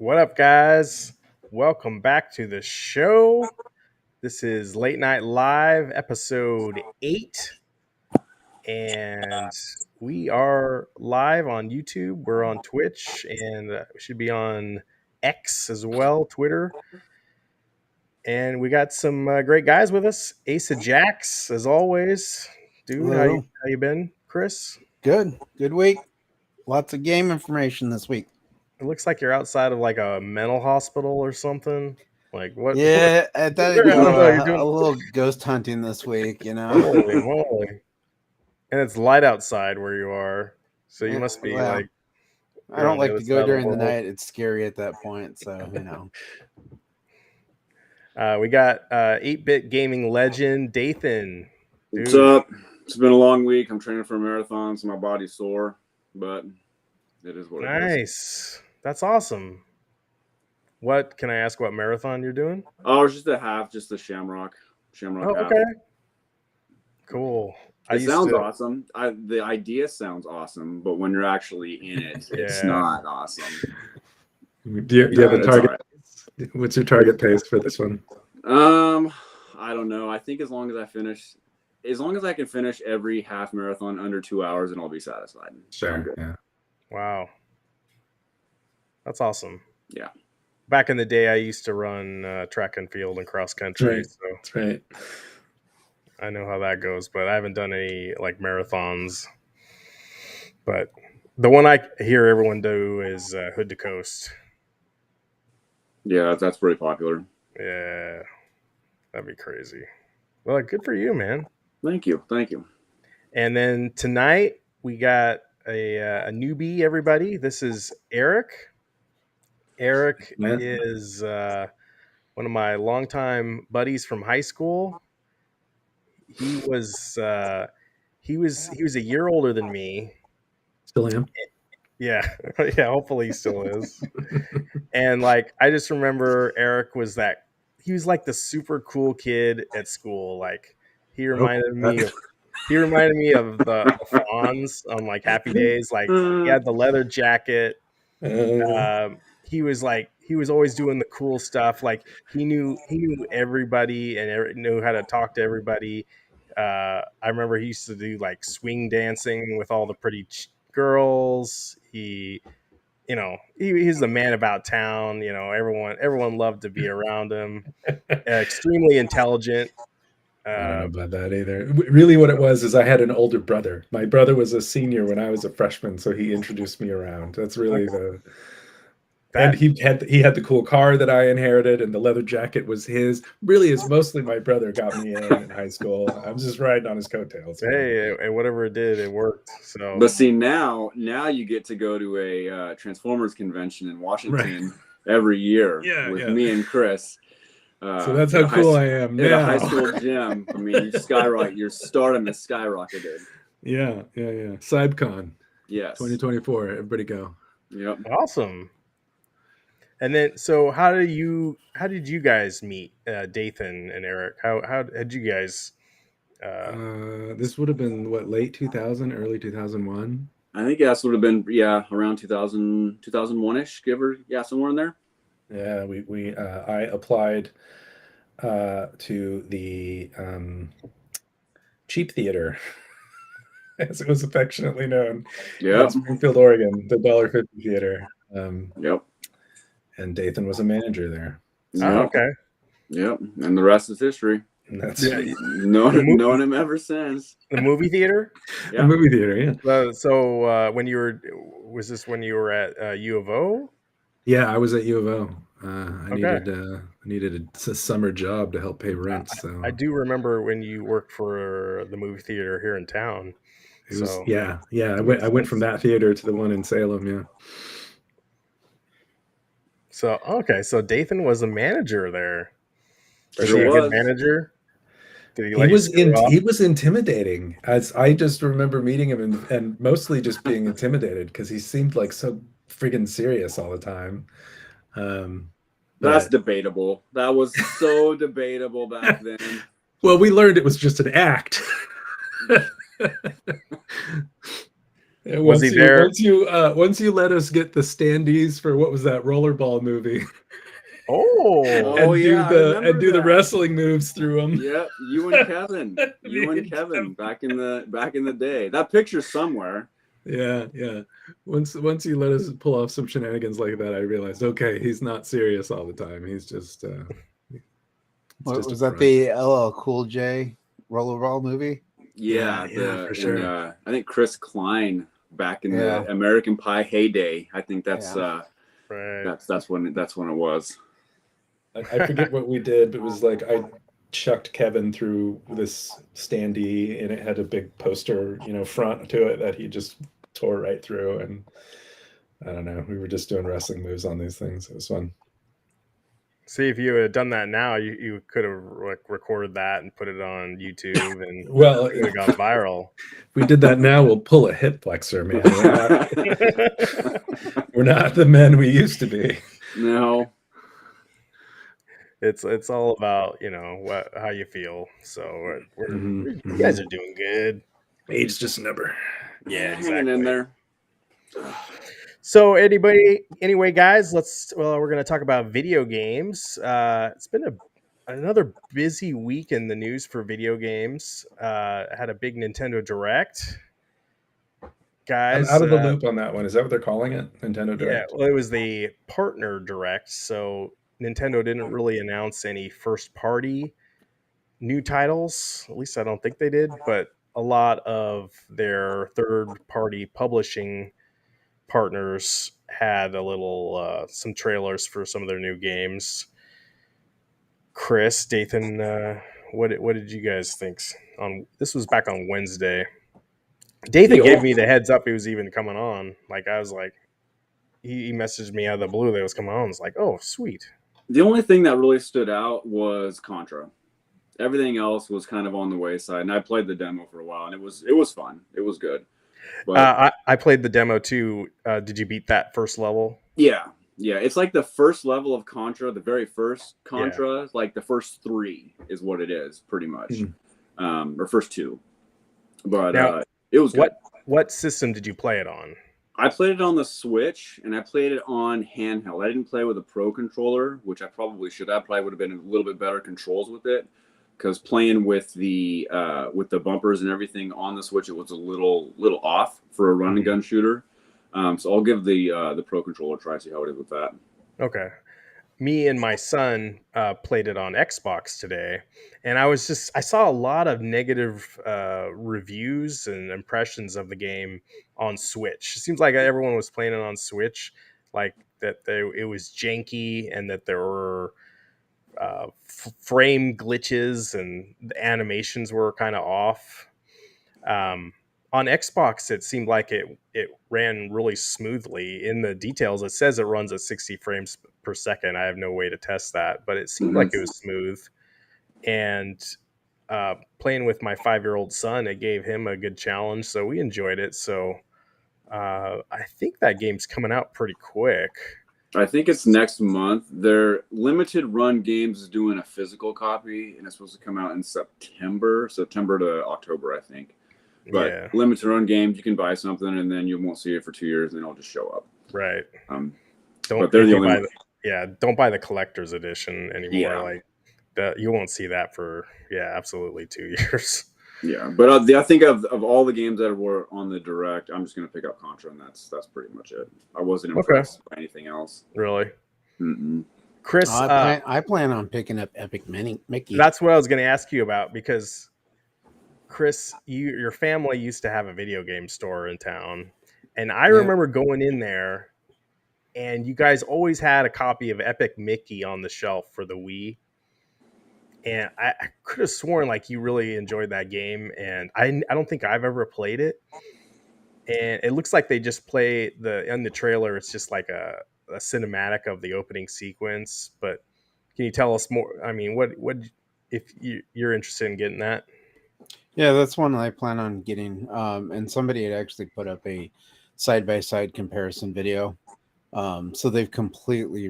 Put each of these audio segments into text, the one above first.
What up, guys? Welcome back to the show. This is Late Night Live, episode 8. And we are live on YouTube. We're on Twitch and we should be on X as well, Twitter. And we got some great guys with us. Asa Jax, as always. Dude, Hello. how you been, Chris? Good week. Lots of game information this week. It looks like you're outside of like a mental hospital or something. Like what? Yeah, I thought I'd I don't do know. You're a doing. little ghost hunting this week, Holy moly! And it's light outside where you are, so you must be Well, like. I don't like to go during the world. night. It's scary at that point, so We got 8-bit gaming legend Dathan. What's up? It's been a long week. I'm training for a marathon, so my body's sore, but it is what it is. Nice. That's awesome. What can I ask? What marathon you're doing? Oh, it's just a half, just the Shamrock half. Okay. Cool. It sounds awesome. The idea sounds awesome, but when you're actually in it, it's not awesome. Do you have a target? Right. What's your target pace for this one? I don't know. I think as long as I can finish every half marathon under 2 hours, then I'll be satisfied. Sure. Yeah. Wow. That's awesome. Yeah. Back in the day, I used to run track and field and cross country. Right. So that's right. I know how that goes, but I haven't done any like marathons. But the one I hear everyone do is Hood to Coast. Yeah, that's pretty popular. Yeah, that'd be crazy. Well, good for you, man. Thank you. And then tonight we got a newbie. Everybody, this is Eric. Eric is one of my longtime buddies from high school. He was a year older than me. Still am. Yeah. Hopefully he still is. And like, I just remember Eric was he was like the super cool kid at school. Like he reminded me of the Fonz on like Happy Days. Like he had the leather jacket. He was always doing the cool stuff. Like he knew everybody and knew how to talk to everybody. I remember he used to do like swing dancing with all the pretty girls. He's the man about town. Everyone loved to be around him. Extremely intelligent. I don't know about that either. Really, what it was is I had an older brother. My brother was a senior when I was a freshman, so he introduced me around. That's really and he had the cool car that I inherited, and the leather jacket was his. Really, is mostly my brother got me in high school. I was just riding on his coattails. Hey, and whatever it did, it worked. So, but see now you get to go to a Transformers convention in Washington every year with me and Chris. So that's how cool I am now. At a high school gym. I mean, your stardom is skyrocketed. Yeah. CyberCon. Yes. 2024. Everybody go. Yep. Awesome. And then, so how did you guys meet, Dathan and Eric? How did you guys? This would have been late 2000, early 2001. I think that would have been around 2001ish, somewhere in there. Yeah, I applied to the Cheap Theater, as it was affectionately known. Yeah, Springfield, Oregon, the $1.50 theater. Yep. And Dathan was a manager there. So. Oh, okay. Yep, and the rest is history. And that's known him ever since. The movie theater. Yeah. The movie theater. Yeah. So when you were at U of O? Yeah, I was at U of O. I needed a summer job to help pay rent. So I do remember when you worked for the movie theater here in town. I went from that theater to the one in Salem. Yeah. So so Dathan was a manager there. Was he a good manager? He was intimidating. As I just remember meeting him and mostly just being intimidated because he seemed like so friggin' serious all the time. That's debatable. That was so debatable back then. Well, we learned it was just an act. Was he there? Once you let us get the standees for what was that rollerball movie? Oh, Oh yeah, I remember do the that. wrestling moves through them. Yep, you and Kevin, back in the day. That picture's somewhere. Yeah. Once you let us pull off some shenanigans like that, I realized, okay, he's not serious all the time. He's just What was a that? front. The LL Cool J rollerball movie? Yeah, for sure. I think Chris Klein back in Yeah. the American Pie heyday. I think that's Yeah. right. that's when it was. I forget what we did, but it was like I chucked Kevin through this standee, and it had a big poster, front to it that he just tore right through. And I don't know, we were just doing wrestling moves on these things. It was fun. See, if you had done that now, you could have recorded that and put it on YouTube, and Well, it would have gone viral. If we did that now, we'll pull a hip flexor, man. We're not the men we used to be. No. It's all about how you feel. So you guys are doing good. Age just a number. Yeah, Hanging in there. So anyway, guys, we're going to talk about video games. It's been another busy week in the news for video games. I had a big Nintendo Direct. Guys, I'm out of the loop on that one. Is that what they're calling it? Nintendo Direct? Yeah, well, it was the partner Direct. So Nintendo didn't really announce any first party new titles. At least I don't think they did, but a lot of their third party publishing partners had a little some trailers for some of their new games. Chris, Dathan, what did you guys think? This was back on Wednesday. Dathan gave me the heads up he was even coming on. Like I was like, he messaged me out of the blue that it was coming on. I was like, oh, sweet. The only thing that really stood out was Contra. Everything else was kind of on the wayside, and I played the demo for a while, and it was fun. It was good. But I played the demo too. Did you beat that first level? Yeah. It's like the first level of Contra, the very first Contra, like the first 3 is what it is, pretty much, or first 2. But now, it was good. What system did you play it on? I played it on the Switch, and I played it on handheld. I didn't play with a Pro controller, which I probably should have. Probably would have been a little bit better controls with it, because playing with the bumpers and everything on the Switch, it was a little off for a run and gun shooter. So I'll give the Pro controller a try, see how it is with that. Okay. Me and my son played it on Xbox today, and I saw a lot of negative reviews and impressions of the game on Switch. It seems like everyone was playing it on Switch, like that it was janky and that there were frame glitches and the animations were kind of off. On Xbox, it seemed like it ran really smoothly. In the details, it says it runs at 60 frames per second. I have no way to test that, but it seemed like it was smooth. And playing with my 5-year-old son, it gave him a good challenge, so we enjoyed it. So I think that game's coming out pretty quick. I think it's next month. Their limited run games is doing a physical copy, and it's supposed to come out in September to October, I think. But limited run games, you can buy something and then you won't see it for 2 years, and then it'll just show up. Right. But they're the only don't buy the collector's edition anymore. Yeah. Like that, you won't see that for absolutely 2 years. Yeah, but I think of all the games that were on the Direct, I'm just gonna pick up Contra, and that's pretty much it. I wasn't impressed by anything else. Really? Mm-mm. Chris, I plan on picking up Epic Mickey. That's what I was going to ask you about, because Chris, your family used to have a video game store in town, and I remember going in there, and you guys always had a copy of Epic Mickey on the shelf for the Wii. And I could have sworn like you really enjoyed that game, and I don't think I've ever played it. And it looks like they just play in the trailer. It's just like a cinematic of the opening sequence. But can you tell us more? I mean, what if you're interested in getting that? Yeah, that's one I plan on getting. And somebody had actually put up a side-by-side comparison video. So they've completely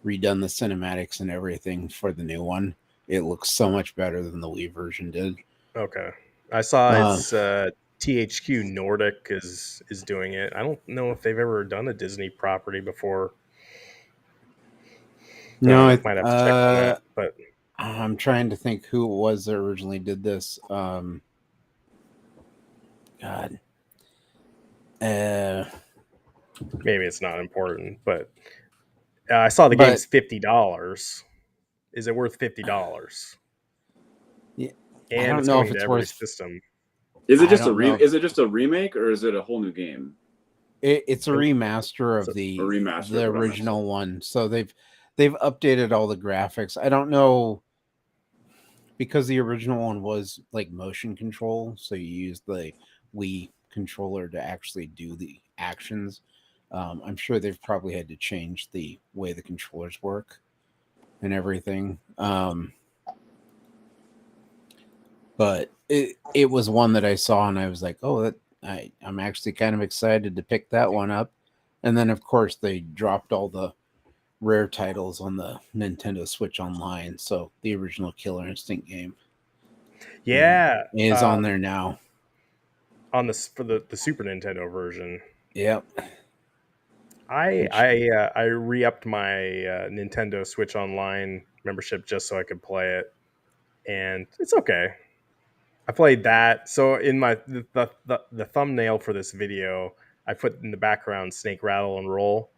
redone the cinematics and everything for the new one. It looks so much better than the Wii version did. Okay. I saw it's THQ Nordic is doing it. I don't know if they've ever done a Disney property before. No, I might have to check on that. But I'm trying to think who it was that originally did this. God. Maybe it's not important. But I saw the game's $50. Is it worth $50? Yeah, and I don't it's know if coming to it's every worth. system. Is it I just don't know. is it just a remake or is it a whole new game? It's a remaster of A the remaster the of what I original one. So they've updated all the graphics. I don't know, because the original one was like motion control, so you use the Wii controller to actually do the actions. I'm sure they've probably had to change the way the controllers work and everything. But it was one that I saw and I was like, oh, I'm actually kind of excited to pick that one up. And then of course they dropped all the rare titles on the Nintendo Switch Online, so the original Killer Instinct game is on there now. On this for the Super Nintendo version. Yep. I re-upped my Nintendo Switch Online membership just so I could play it, and it's okay. I played that. So in my the thumbnail for this video, I put in the background Snake Rattle and Roll,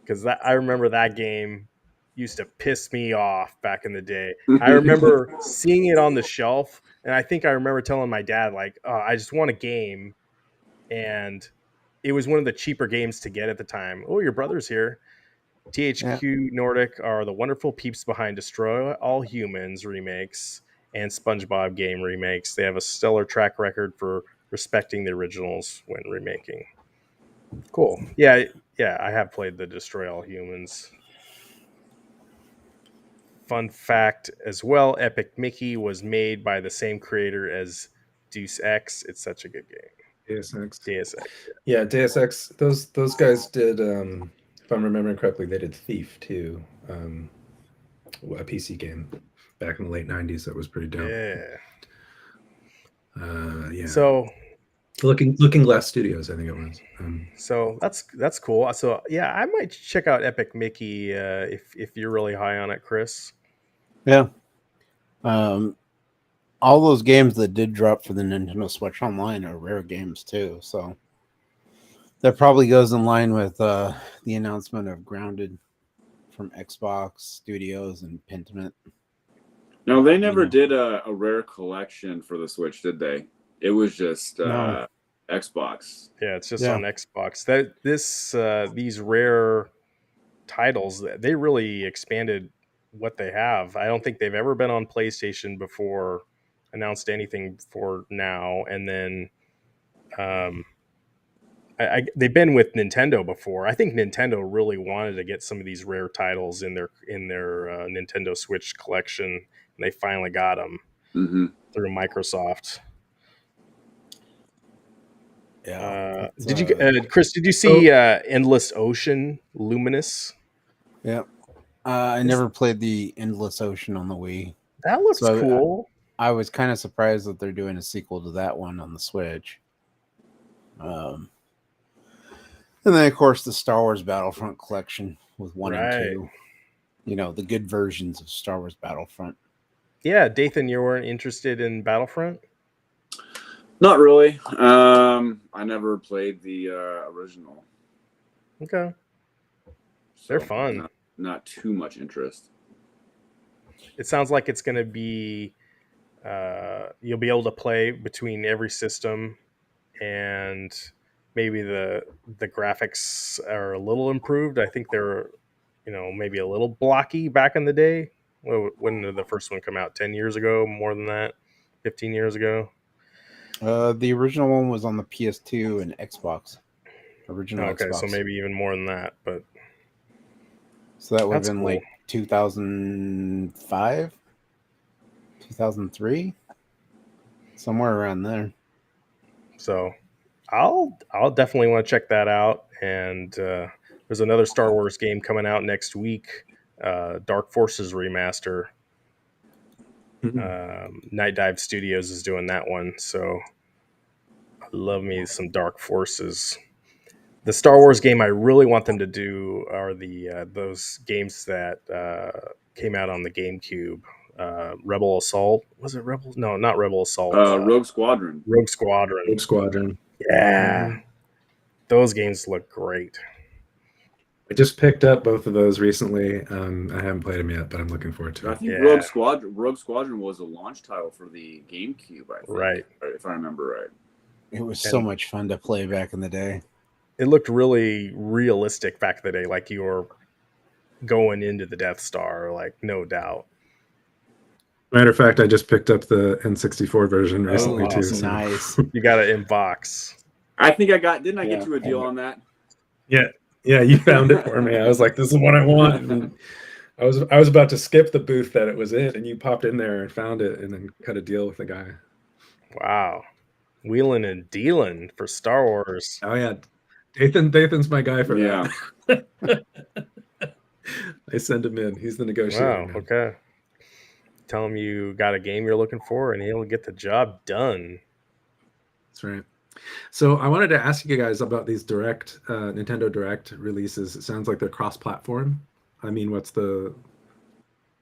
because I remember that game used to piss me off back in the day. I remember seeing it on the shelf, and I think I remember telling my dad, like, oh, I just want a game, and it was one of the cheaper games to get at the time. Oh, your brother's here. THQ Nordic are the wonderful peeps behind Destroy All Humans remakes and SpongeBob game remakes. They have a stellar track record for respecting the originals when remaking. Cool. Yeah, I have played the Destroy All Humans. Fun fact as well, Epic Mickey was made by the same creator as Deus Ex. It's such a good game. Deus Ex. Deus Ex. Yeah, Deus Ex. Those guys did. If I'm remembering correctly, they did Thief too, a PC game back in the late '90s. That was pretty dope. Yeah. So Looking Glass Studios, I think it was. So that's cool. So yeah, I might check out Epic Mickey if you're really high on it, Chris. Yeah. All those games that did drop for the Nintendo Switch Online are rare games too. So that probably goes in line with the announcement of Grounded from Xbox Studios and Pentiment. No, they never did a rare collection for the Switch, did they? It was just Xbox. Yeah, it's just on Xbox. These rare titles, they really expanded what they have. I don't think they've ever been on PlayStation before, announced anything for now, and then they've been with Nintendo before. I think Nintendo really wanted to get some of these rare titles in their Nintendo Switch collection, and they finally got them through Microsoft. Yeah. Did you, Chris? Did you see Endless Ocean Luminous? Yeah. I never played the Endless Ocean on the Wii. That looks cool. I was kind of surprised that they're doing a sequel to that one on the Switch. And then, of course, the Star Wars Battlefront collection with 1 and 2. You know, the good versions of Star Wars Battlefront. Yeah, Dathan, you weren't interested in Battlefront? Not really. I never played the original. Okay. So they're fun. Not too much interest. It sounds like it's going to be you'll be able to play between every system, and maybe the graphics are a little improved. I think they're, maybe a little blocky back in the day. When did the first one come out? 10 years ago? More than that? 15 years ago? The original one was on the PS2 and Xbox. Okay, so maybe even more than that, but so that would have been like 2005, 2003, somewhere around there. So I'll definitely want to check that out. And there's another Star Wars game coming out next week, Dark Forces Remaster. Night Dive Studios is doing that one, so love me some Dark Forces. The Star Wars game I really want them to do are the those games that came out on the GameCube. Rebel Assault, was it Rebel? No, not Rebel Assault. Rogue Squadron. Rogue Squadron. Rogue Squadron. Yeah, those games look great. I just picked up both of those recently. I haven't played them yet, but I'm looking forward to I it. think Yeah. Rogue Squadron was a launch title for the GameCube, I think, Right. if I remember right. It was so much fun to play back in the day. It looked really realistic back in the day, like you were going into the Death Star, like no doubt. Matter of fact, I just picked up the N64 version recently too. awesome. So. Nice. You got it in box. I think I got. Didn't I Yeah. get you a deal on that? Yeah, you found it for me. I was like, "This is what I want." And I was about to skip the booth that it was in, and you popped in there and found it, and then cut a deal with the guy. Wow, wheeling and dealing for Star Wars. Oh yeah, Dathan's my guy for that. I send him in. He's the negotiator. Wow. Man. Okay. Tell him you got a game you're looking for, and he'll get the job done. That's right. So I wanted to ask you guys about these Nintendo Direct releases. It sounds like they're cross-platform. I mean, what's are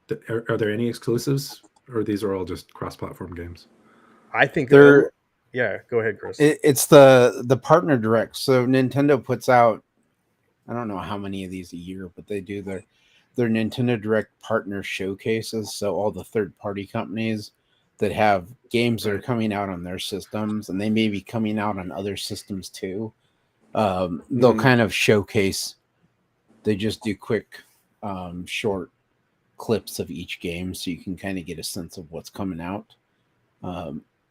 there any exclusives, or these are all just cross-platform games? I think They're yeah. Go ahead, Chris. it's the partner direct. So Nintendo puts out, I don't know how many of these a year, but they do their Nintendo Direct partner showcases. So all the third-party companies that have games that are coming out on their systems, and they may be coming out on other systems too. They'll kind of showcase. They just do quick, short clips of each game, so you can kind of get a sense of what's coming out.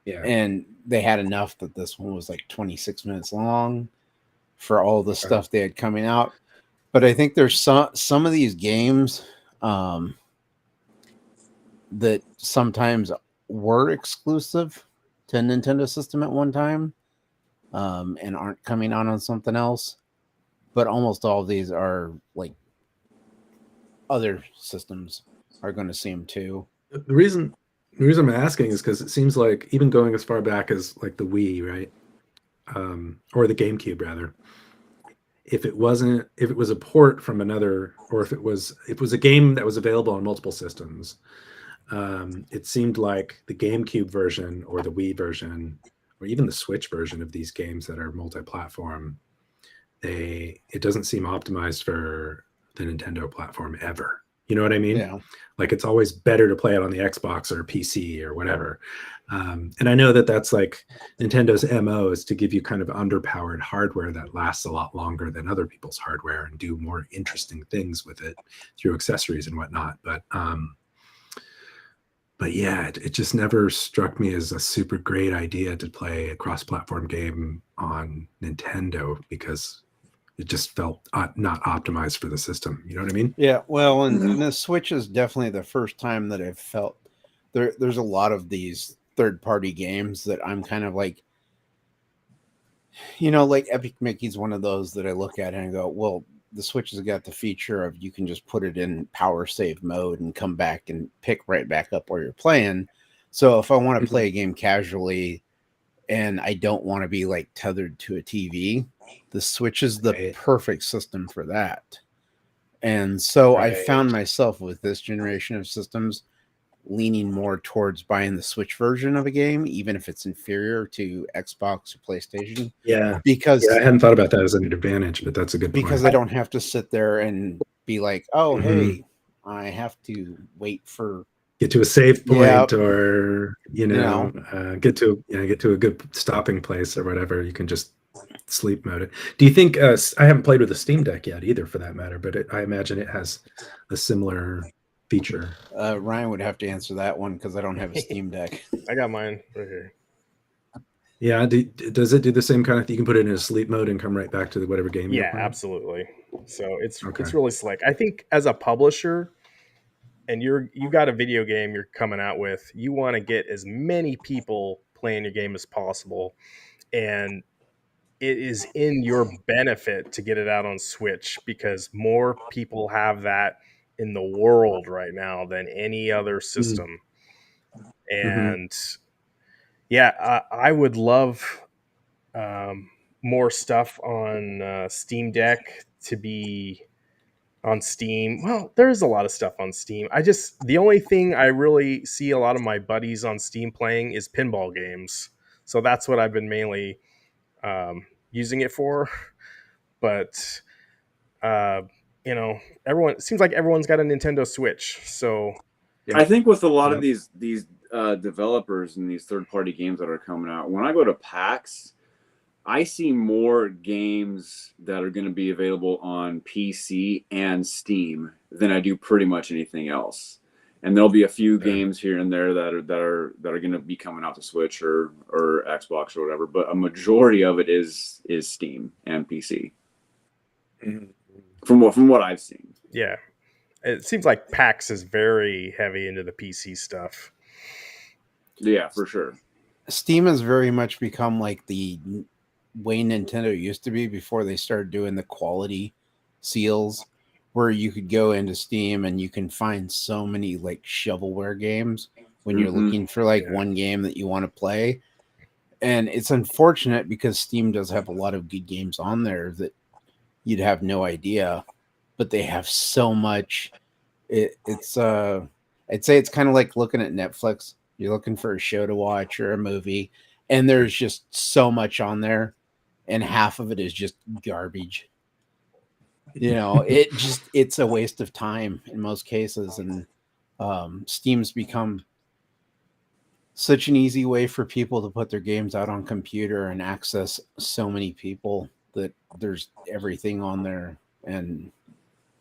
Yeah. And they had enough that this one was like 26 minutes long for all the stuff they had coming out. But I think there's some of these games that sometimes were exclusive to a Nintendo system at one time and aren't coming out on something else. But almost all of these are like other systems are going to see them too. The reason I'm asking is because it seems like even going as far back as like the Wii, right? Or the GameCube rather. If it was a port from another, or if it was a game that was available on multiple systems, it seemed like the GameCube version or the Wii version, or even the Switch version of these games that are multi-platform, it doesn't seem optimized for the Nintendo platform ever. You know what I mean? Yeah. Like it's always better to play it on the Xbox or PC or whatever. And I know that that's like Nintendo's MO is to give you kind of underpowered hardware that lasts a lot longer than other people's hardware and do more interesting things with it through accessories and whatnot. But yeah, it just never struck me as a super great idea to play a cross-platform game on Nintendo because it just felt not optimized for the system. You know what I mean? Yeah. Well, and the Switch is definitely the first time that I've felt there's a lot of these third-party games that I'm kind of like, like Epic Mickey's one of those that I look at and I go, well, the Switch has got the feature of you can just put it in power save mode and come back and pick right back up where you're playing. So if I want to play a game casually and I don't want to be like tethered to a TV, the Switch is the perfect system for that. And so I found myself with this generation of systems leaning more towards buying the Switch version of a game, even if it's inferior to Xbox or PlayStation. Yeah. Because I hadn't thought about that as an advantage, but that's a good point. Because I don't have to sit there and be like, oh, hey, I have to wait for get to a save point or get to a good stopping place or whatever. You can just sleep mode it. Do you think I haven't played with the Steam Deck yet either for that matter, but I imagine it has a similar feature. Ryan would have to answer that one because I don't have a Steam Deck. I got mine right here. Yeah, does it do the same kind of thing? You can put it in a sleep mode and come right back to whatever game you're playing? Absolutely. So it's really slick. I think as a publisher, and you got a video game you're coming out with, you want to get as many people playing your game as possible, and it is in your benefit to get it out on Switch because more people have that in the world right now than any other system. And I would love more stuff on Steam Deck to be on Steam. Well, there's a lot of stuff on Steam. The only thing I really see a lot of my buddies on Steam playing is pinball games. So that's what I've been mainly using it for. But uh, everyone, it seems like everyone's got a Nintendo Switch. So I think with a lot of these developers and these third-party games that are coming out, when I go to PAX, I see more games that are going to be available on PC and Steam than I do pretty much anything else. And there'll be a few games here and there that are going to be coming out to Switch or Xbox or whatever, but a majority of it is Steam and PC. Mm-hmm. From what I've seen. Yeah. It seems like PAX is very heavy into the PC stuff. Yeah, for sure. Steam has very much become like the way Nintendo used to be before they started doing the quality seals, where you could go into Steam and you can find so many like shovelware games when you're looking for like one game that you want to play. And it's unfortunate because Steam does have a lot of good games on there that you'd have no idea, but they have so much. I'd say it's kind of like looking at Netflix. You're looking for a show to watch or a movie, and there's just so much on there, and half of it is just garbage. It's a waste of time in most cases, and Steam's become such an easy way for people to put their games out on computer and access so many people that there's everything on there. And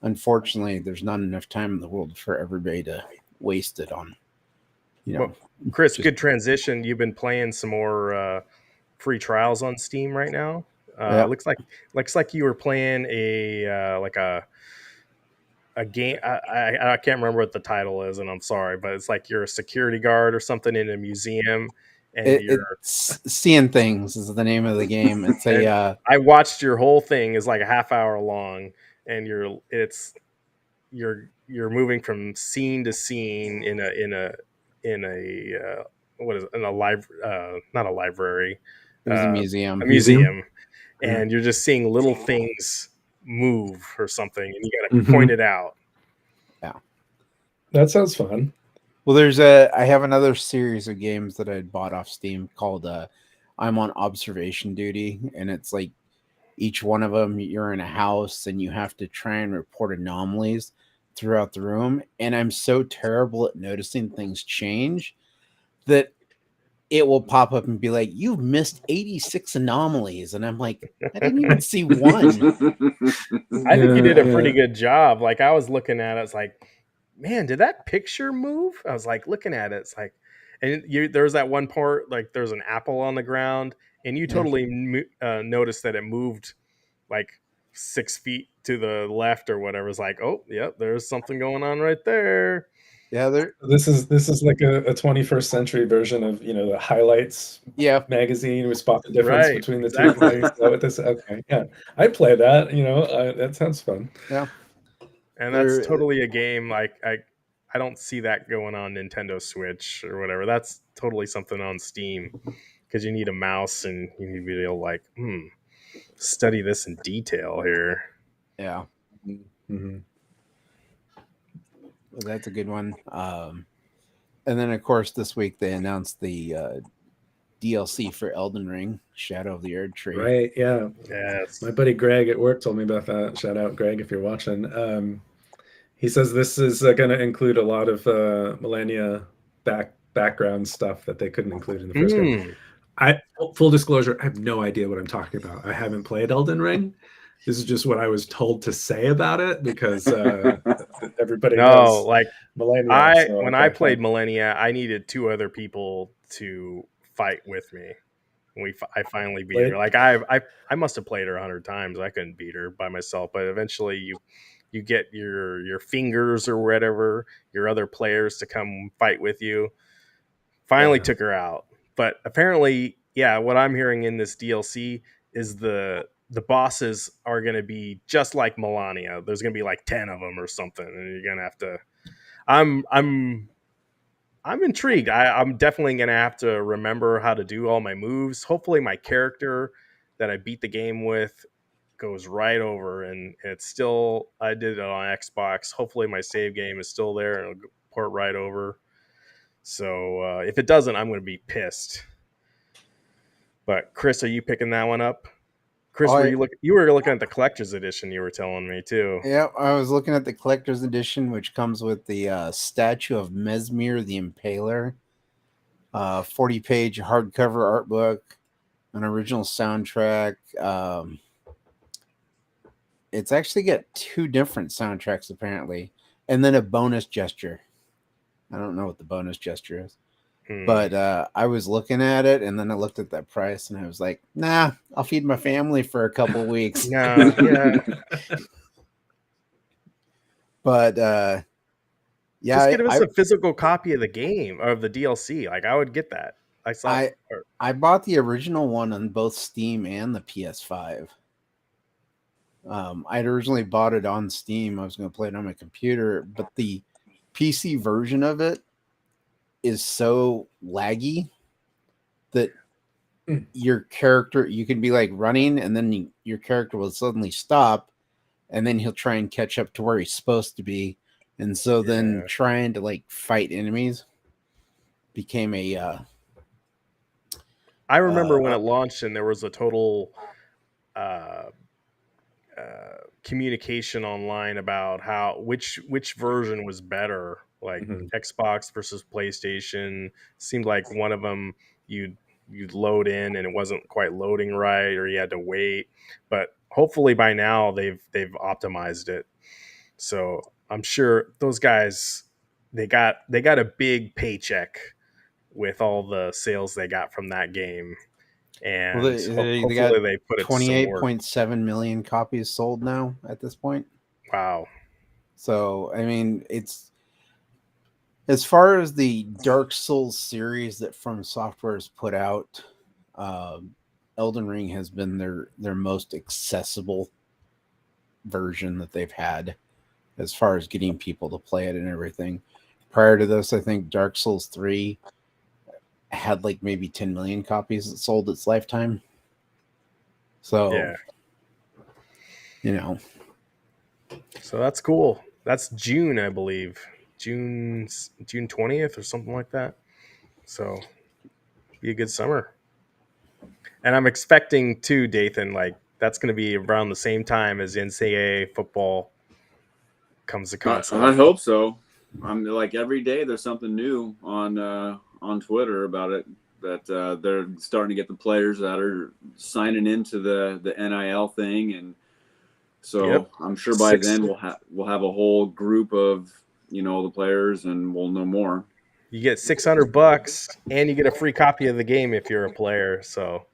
unfortunately, there's not enough time in the world for everybody to waste it on. Well, Chris, good transition. You've been playing some more free trials on Steam right now. Looks like you were playing a game. I can't remember what the title is, and I'm sorry, but it's like you're a security guard or something in a museum, and it's Seeing Things is the name of the game. It's I watched your whole thing is like a half hour long, and you're moving from scene to scene in a what is it, in a not a library, it was a museum. And you're just seeing little things move or something, and you got to point it out. Yeah, that sounds fun. Well, I have another series of games that I bought off Steam called I'm on Observation Duty, and it's like each one of them you're in a house and you have to try and report anomalies throughout the room. And I'm so terrible at noticing things change that it will pop up and be like, you've missed 86 anomalies. And I'm like, I didn't even see one. I think you did a pretty good job. Like I was looking at it, it's like, man, did that picture move? I was like looking at it. It's like, and there's that one part, like there's an apple on the ground and you totally noticed that it moved like 6 feet to the left or whatever. It's like, oh, yep, there's something going on right there. Yeah, this is like a 21st century version of the highlights magazine. We spot the difference between the two things. Okay, yeah, I play that. That sounds fun. Yeah, and that's totally a game. Like I don't see that going on Nintendo Switch or whatever. That's totally something on Steam because you need a mouse and you need to be able to like study this in detail here. Yeah. Mm-hmm. Well, that's a good one. And then, of course, this week they announced the DLC for Elden Ring, Shadow of the Erdtree. Right, yeah. Yes. My buddy Greg at work told me about that. Shout out, Greg, if you're watching. He says this is going to include a lot of Millennia background stuff that they couldn't include in the first game. Full disclosure, I have no idea what I'm talking about. I haven't played Elden Ring. This is just what I was told to say about it because everybody knows. Like Millennia. When I played Millennia, I needed 2 other people to fight with me. And I finally beat her. Like I must have played her 100 times. I couldn't beat her by myself, but eventually you get your fingers or whatever, your other players to come fight with you. Finally took her out. But apparently, what I'm hearing in this DLC is the bosses are going to be just like Millennia. There's going to be like 10 of them or something, and you're going to have to. I'm intrigued. I'm definitely going to have to remember how to do all my moves. Hopefully, my character that I beat the game with goes right over, and it's still, I did it on Xbox. Hopefully my save game is still there and it'll port right over. So if it doesn't, I'm going to be pissed. But Chris, are you picking that one up? Chris, you were looking at the collector's edition, you were telling me too. Yeah, I was looking at the collector's edition, which comes with the statue of Mesmir the Impaler, 40-page hardcover art book, an original soundtrack. It's actually got 2 different soundtracks apparently, and then a bonus gesture. I don't know what the bonus gesture is. But I was looking at it, and then I looked at that price, and I was like, "Nah, I'll feed my family for a couple weeks." Yeah. But yeah, just get us a physical copy of the game, of the DLC. Like, I would get that. I bought the original one on both Steam and the PS5. I'd originally bought it on Steam. I was going to play it on my computer, but the PC version of it is so laggy that your character, you can be like running, and then your character will suddenly stop, and then he'll try and catch up to where he's supposed to be. And so then trying to like fight enemies became a I remember when it launched and there was a total communication online about which version was better, like Xbox versus PlayStation. Seemed like one of them you'd load in and it wasn't quite loading right, or you had to wait. But hopefully by now they've optimized it. So I'm sure those guys, they got a big paycheck with all the sales they got from that game. And hopefully they put it 28.7 million copies sold now at this point. Wow. So, I mean, it's, as far as the Dark Souls series that From Software has put out, Elden Ring has been their most accessible version that they've had as far as getting people to play it and everything. Prior to this, I think Dark Souls 3 had like maybe 10 million copies that sold its lifetime. So, you know. So that's cool. That's June, I believe. June 20th or something like that. So be a good summer. And I'm expecting too, Dathan, like that's going to be around the same time as NCAA football comes to console. I hope so. I'm like, every day there's something new on Twitter about it, that they're starting to get the players that are signing into the NIL thing, and so I'm sure by then we'll have a whole group of, you know, the players, and we'll know more. You get $600 and you get a free copy of the game if you're a player. So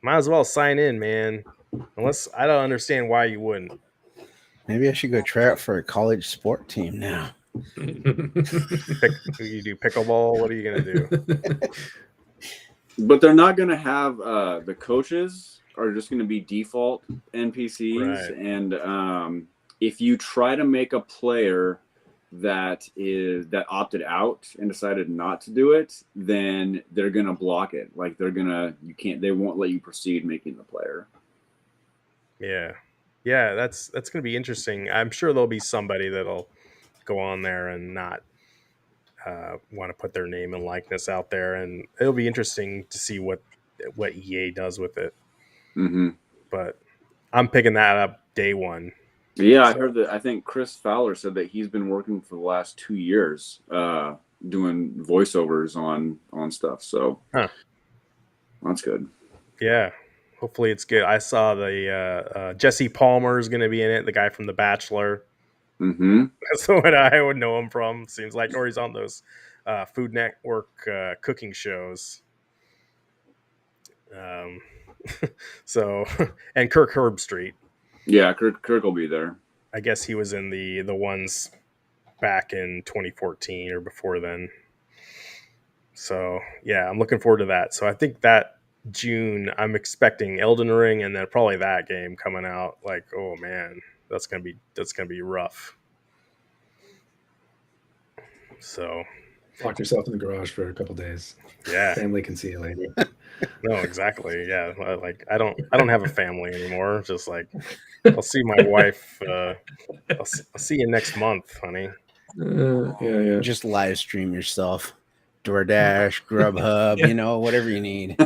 might as well sign in, man. Unless, I don't understand why you wouldn't. Maybe I should go try out for a college sport team now. You do pickleball? What are you gonna do? But they're not gonna have the coaches are just gonna be default NPCs, right. And if you try to make a player that opted out and decided not to do it, then they're gonna block it. Like they won't let you proceed making the player. Yeah, that's gonna be interesting. I'm sure there'll be somebody that'll go on there and not want to put their name and likeness out there, and it'll be interesting to see what EA does with it. But I'm picking that up day one. Yeah, I heard that. I think Chris Fowler said that he's been working for the last 2 years doing voiceovers on stuff. So that's good. Yeah, hopefully it's good. I saw the Jesse Palmer is going to be in it, the guy from The Bachelor. That's what I would know him from. Seems like, or he's on those Food Network cooking shows. So, and Kirk Herbstreit. Yeah, Kirk will be there. I guess he was in the ones back in 2014 or before then. So yeah, I'm looking forward to that. So I think that June, I'm expecting Elden Ring, and then probably that game coming out. Like, oh man, that's gonna be rough. So lock yourself in the garage for a couple days. Yeah, family can see you later. No, exactly. Yeah, like I don't have a family anymore. Just like I'll see my wife. I'll see you next month, honey. Yeah. Just live stream yourself. DoorDash, Grubhub, whatever you need.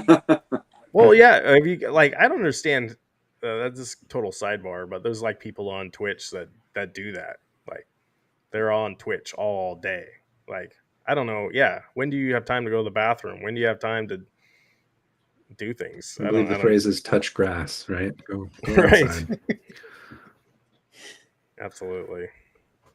Well, yeah. If you like, I don't understand. That's just total sidebar, but there's like people on Twitch that do that. Like they're on Twitch all day. Like I don't know. Yeah, when do you have time to go to the bathroom? When do you have time to do things? I believe the I don't. phrase is touch grass, right? Go Right. outside. Absolutely.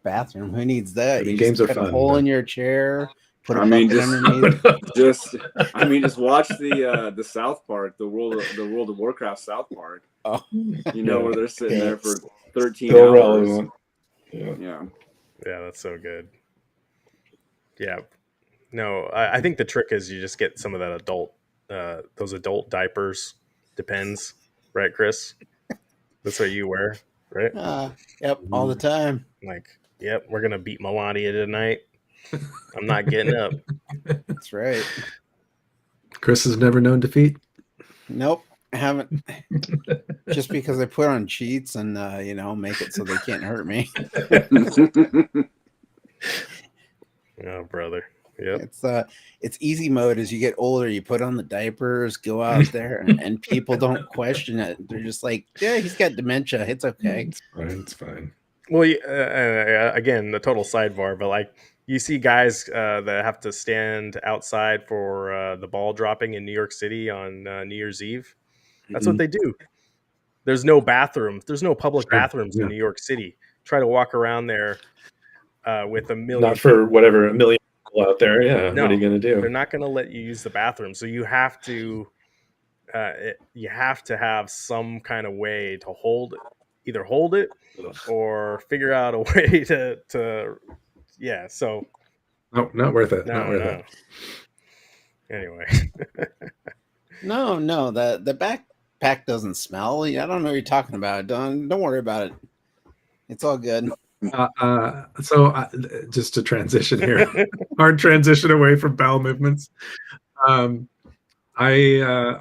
Bathroom. Who needs that? I mean, You games just are cut a fun, hole but- in your chair, put a I mean, bucket underneath. just watch the South Park, the World of Warcraft South Park. Oh, Where they're sitting there for 13 Still hours. relevant. Yeah. Yeah, that's so good. Yeah. No, I think the trick is you just get some of that those adult diapers. Depends, right, Chris? That's what you wear, right? yep, all the time. Like, yep, we're gonna beat Melania tonight. I'm not getting up. That's right. Chris has never known defeat. Nope, I haven't. Just because I put on cheats and make it so they can't hurt me. Oh, brother. Yep. It's easy mode. As you get older, you put on the diapers, go out there, and people don't question it. They're just like, yeah, he's got dementia. It's okay. It's fine. Well, again, the total sidebar, but like you see guys that have to stand outside for the ball dropping in New York City on New Year's Eve. That's what they do. There's no bathrooms. There's no public bathrooms in New York City. Try to walk around there with a million. Not for whatever, a million people out there. Yeah. No, what are you going to do? They're not going to let you use the bathroom. So you have to have some kind of way to either hold it or figure out a way to yeah. So no, not worth it. Not worth it. Anyway. No, the backpack doesn't smell. I don't know what you're talking about. Don't worry about it. It's all good. So just to transition here, hard transition away from bowel movements. I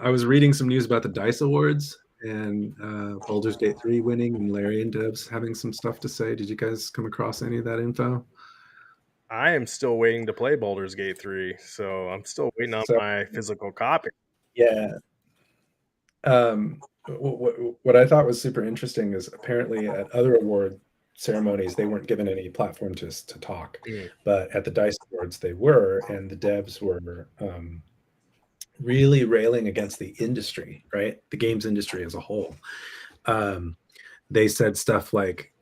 was reading some news about the DICE Awards and Baldur's Gate 3 winning and Larian devs having some stuff to say. Did you guys come across any of that info? I am still waiting to play Baldur's Gate 3, so I'm still waiting on my physical copy. Yeah. What I thought was super interesting is apparently at other award ceremonies they weren't given any platform to talk, but at the DICE Awards they were, and the devs were really railing against the industry, right? The games industry as a whole. They said stuff like,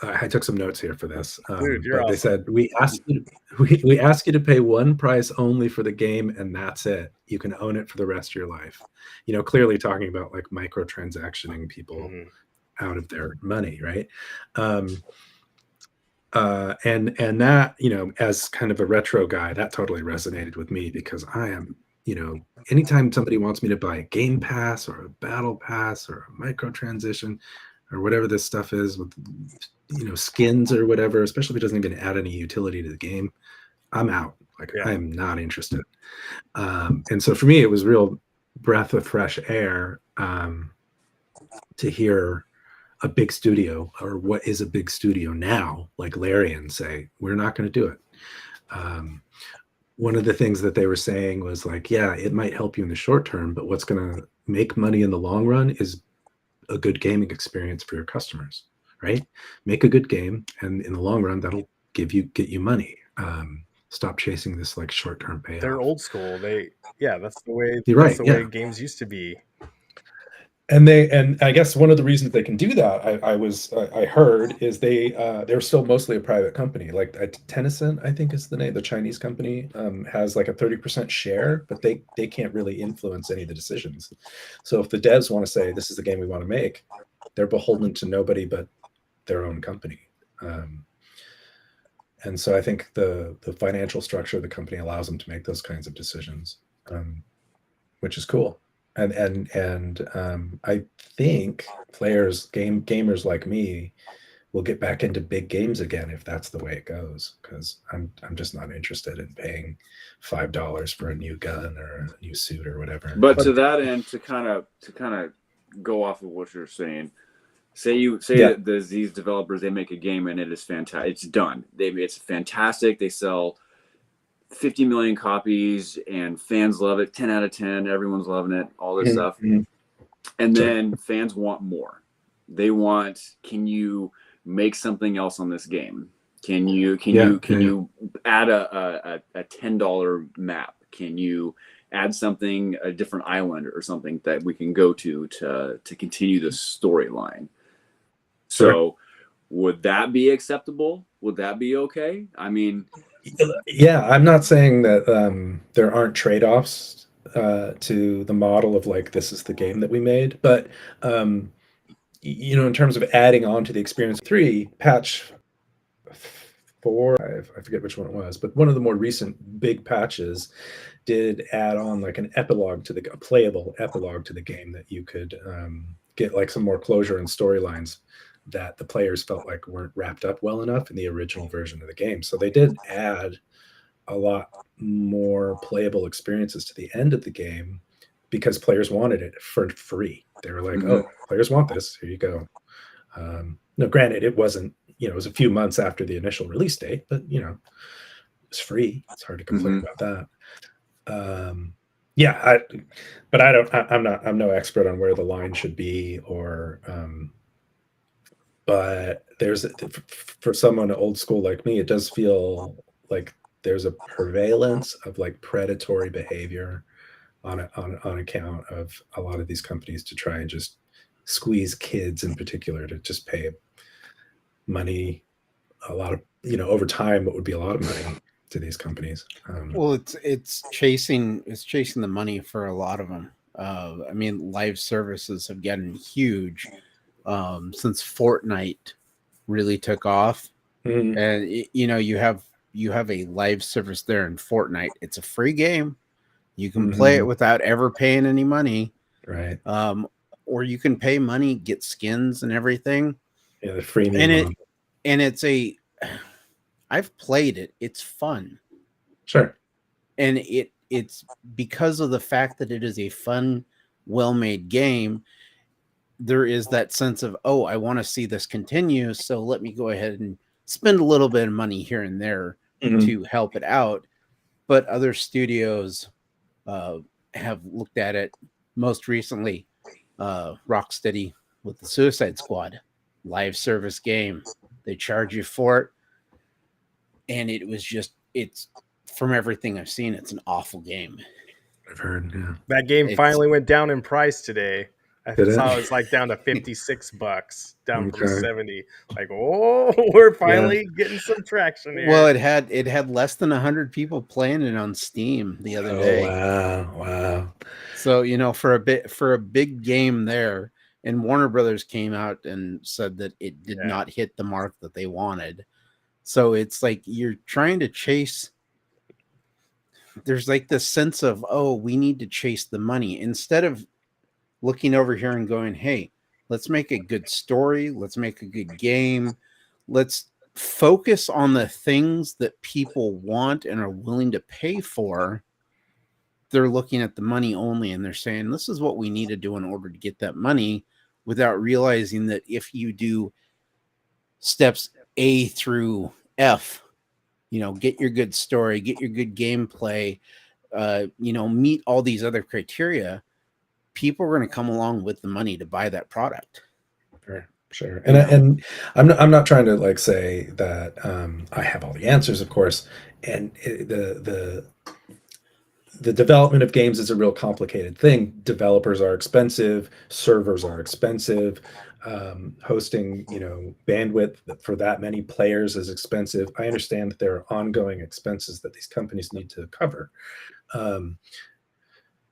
I took some notes here for this. Dude, you're awesome. They said, we ask you to pay one price only for the game, and that's it. You can own it for the rest of your life. Clearly talking about like microtransactioning people out of their money, right? And that, as kind of a retro guy, that totally resonated with me because I am, anytime somebody wants me to buy a game pass or a battle pass or a microtransaction or whatever this stuff is with, skins or whatever, especially if it doesn't even add any utility to the game, I'm out. Like, I'm not interested. And so for me, it was real breath of fresh air to hear a big studio, or what is a big studio now, like Larian, say, we're not going to do it. One of the things that they were saying was like, yeah, it might help you in the short term, but what's going to make money in the long run is a good gaming experience for your customers, right? Make a good game, and in the long run, that'll get you money. Stop chasing this like short-term payoff. They're old school. That's the way. You're right. That's the way games used to be. And I guess one of the reasons they can do that, I heard, is they're still mostly a private company. Like Tencent, I think is the name, the Chinese company, has like a 30% share, but they can't really influence any of the decisions. So if the devs want to say this is the game we want to make, they're beholden to nobody but their own company. And so I think the financial structure of the company allows them to make those kinds of decisions, which is cool. And I think gamers like me we'll get back into big games again if that's the way it goes. Because I'm just not interested in paying $5 for a new gun or a new suit or whatever. But to that end, to kind of go off of what you're saying, say that these developers, they make a game and it is fantastic. It's done. It's fantastic. They sell 50 million copies and fans love it. 10 out of 10. Everyone's loving it. All this stuff. And then fans want more. They want, can you make something else on this game? Can you add a $10 map? Can you add something, a different island or something that we can go to continue the storyline? So would that be acceptable? Would that be okay? I mean, yeah, I'm not saying that there aren't trade-offs to the model of like, this is the game that we made, but in terms of adding on to the experience, 3 patch 4, I forget which one it was, but one of the more recent big patches did add on like a playable epilogue to the game that you could get like some more closure and storylines that the players felt like weren't wrapped up well enough in the original version of the game. So they did add a lot more playable experiences to the end of the game because players wanted it for free. They were like, oh, players want this. Here you go. No, granted, it wasn't, it was a few months after the initial release date, but, it's free. It's hard to complain about that. I'm no expert on where the line should be or, but for someone old school like me, it does feel like there's a prevalence of like predatory behavior on account of a lot of these companies to try and just squeeze kids in particular to just pay money, a lot of, over time, what would be a lot of money to these companies. Well, it's chasing the money for a lot of them. I mean, live services have gotten huge since Fortnite really took off, and you have a live service there in Fortnite. It's a free game. You can play it without ever paying any money, right? Or you can pay money, get skins and everything. Yeah, the free I've played it. It's fun. Sure. And it's because of the fact that it is a fun, well-made game. There is that sense of, oh, I want to see this continue, so let me go ahead and spend a little bit of money here and there to help it out. But other studios have looked at it. Most recently, Rocksteady with the Suicide Squad live service game. They charge you for it, and it's from everything I've seen, it's an awful game. I've heard, yeah. That game finally went down in price today. I saw it was like down to $56, down from 70. Like, oh, we're finally getting some traction here. Well, it had less than 100 people playing it on Steam the other day. Wow. So, for a big game there, and Warner Brothers came out and said that it did not hit the mark that they wanted. So it's like you're trying to chase. There's like this sense of, oh, we need to chase the money instead of looking over here and going, hey, let's make a good story. Let's make a good game. Let's focus on the things that people want and are willing to pay for. They're looking at the money only, and they're saying, this is what we need to do in order to get that money, without realizing that if you do steps A through F, get your good story, get your good gameplay, meet all these other criteria, people are going to come along with the money to buy that product. Sure. And I'm not trying to like say that I have all the answers, of course. And the development of games is a real complicated thing. Developers are expensive, servers are expensive, hosting, bandwidth for that many players is expensive. I understand that there are ongoing expenses that these companies need to cover.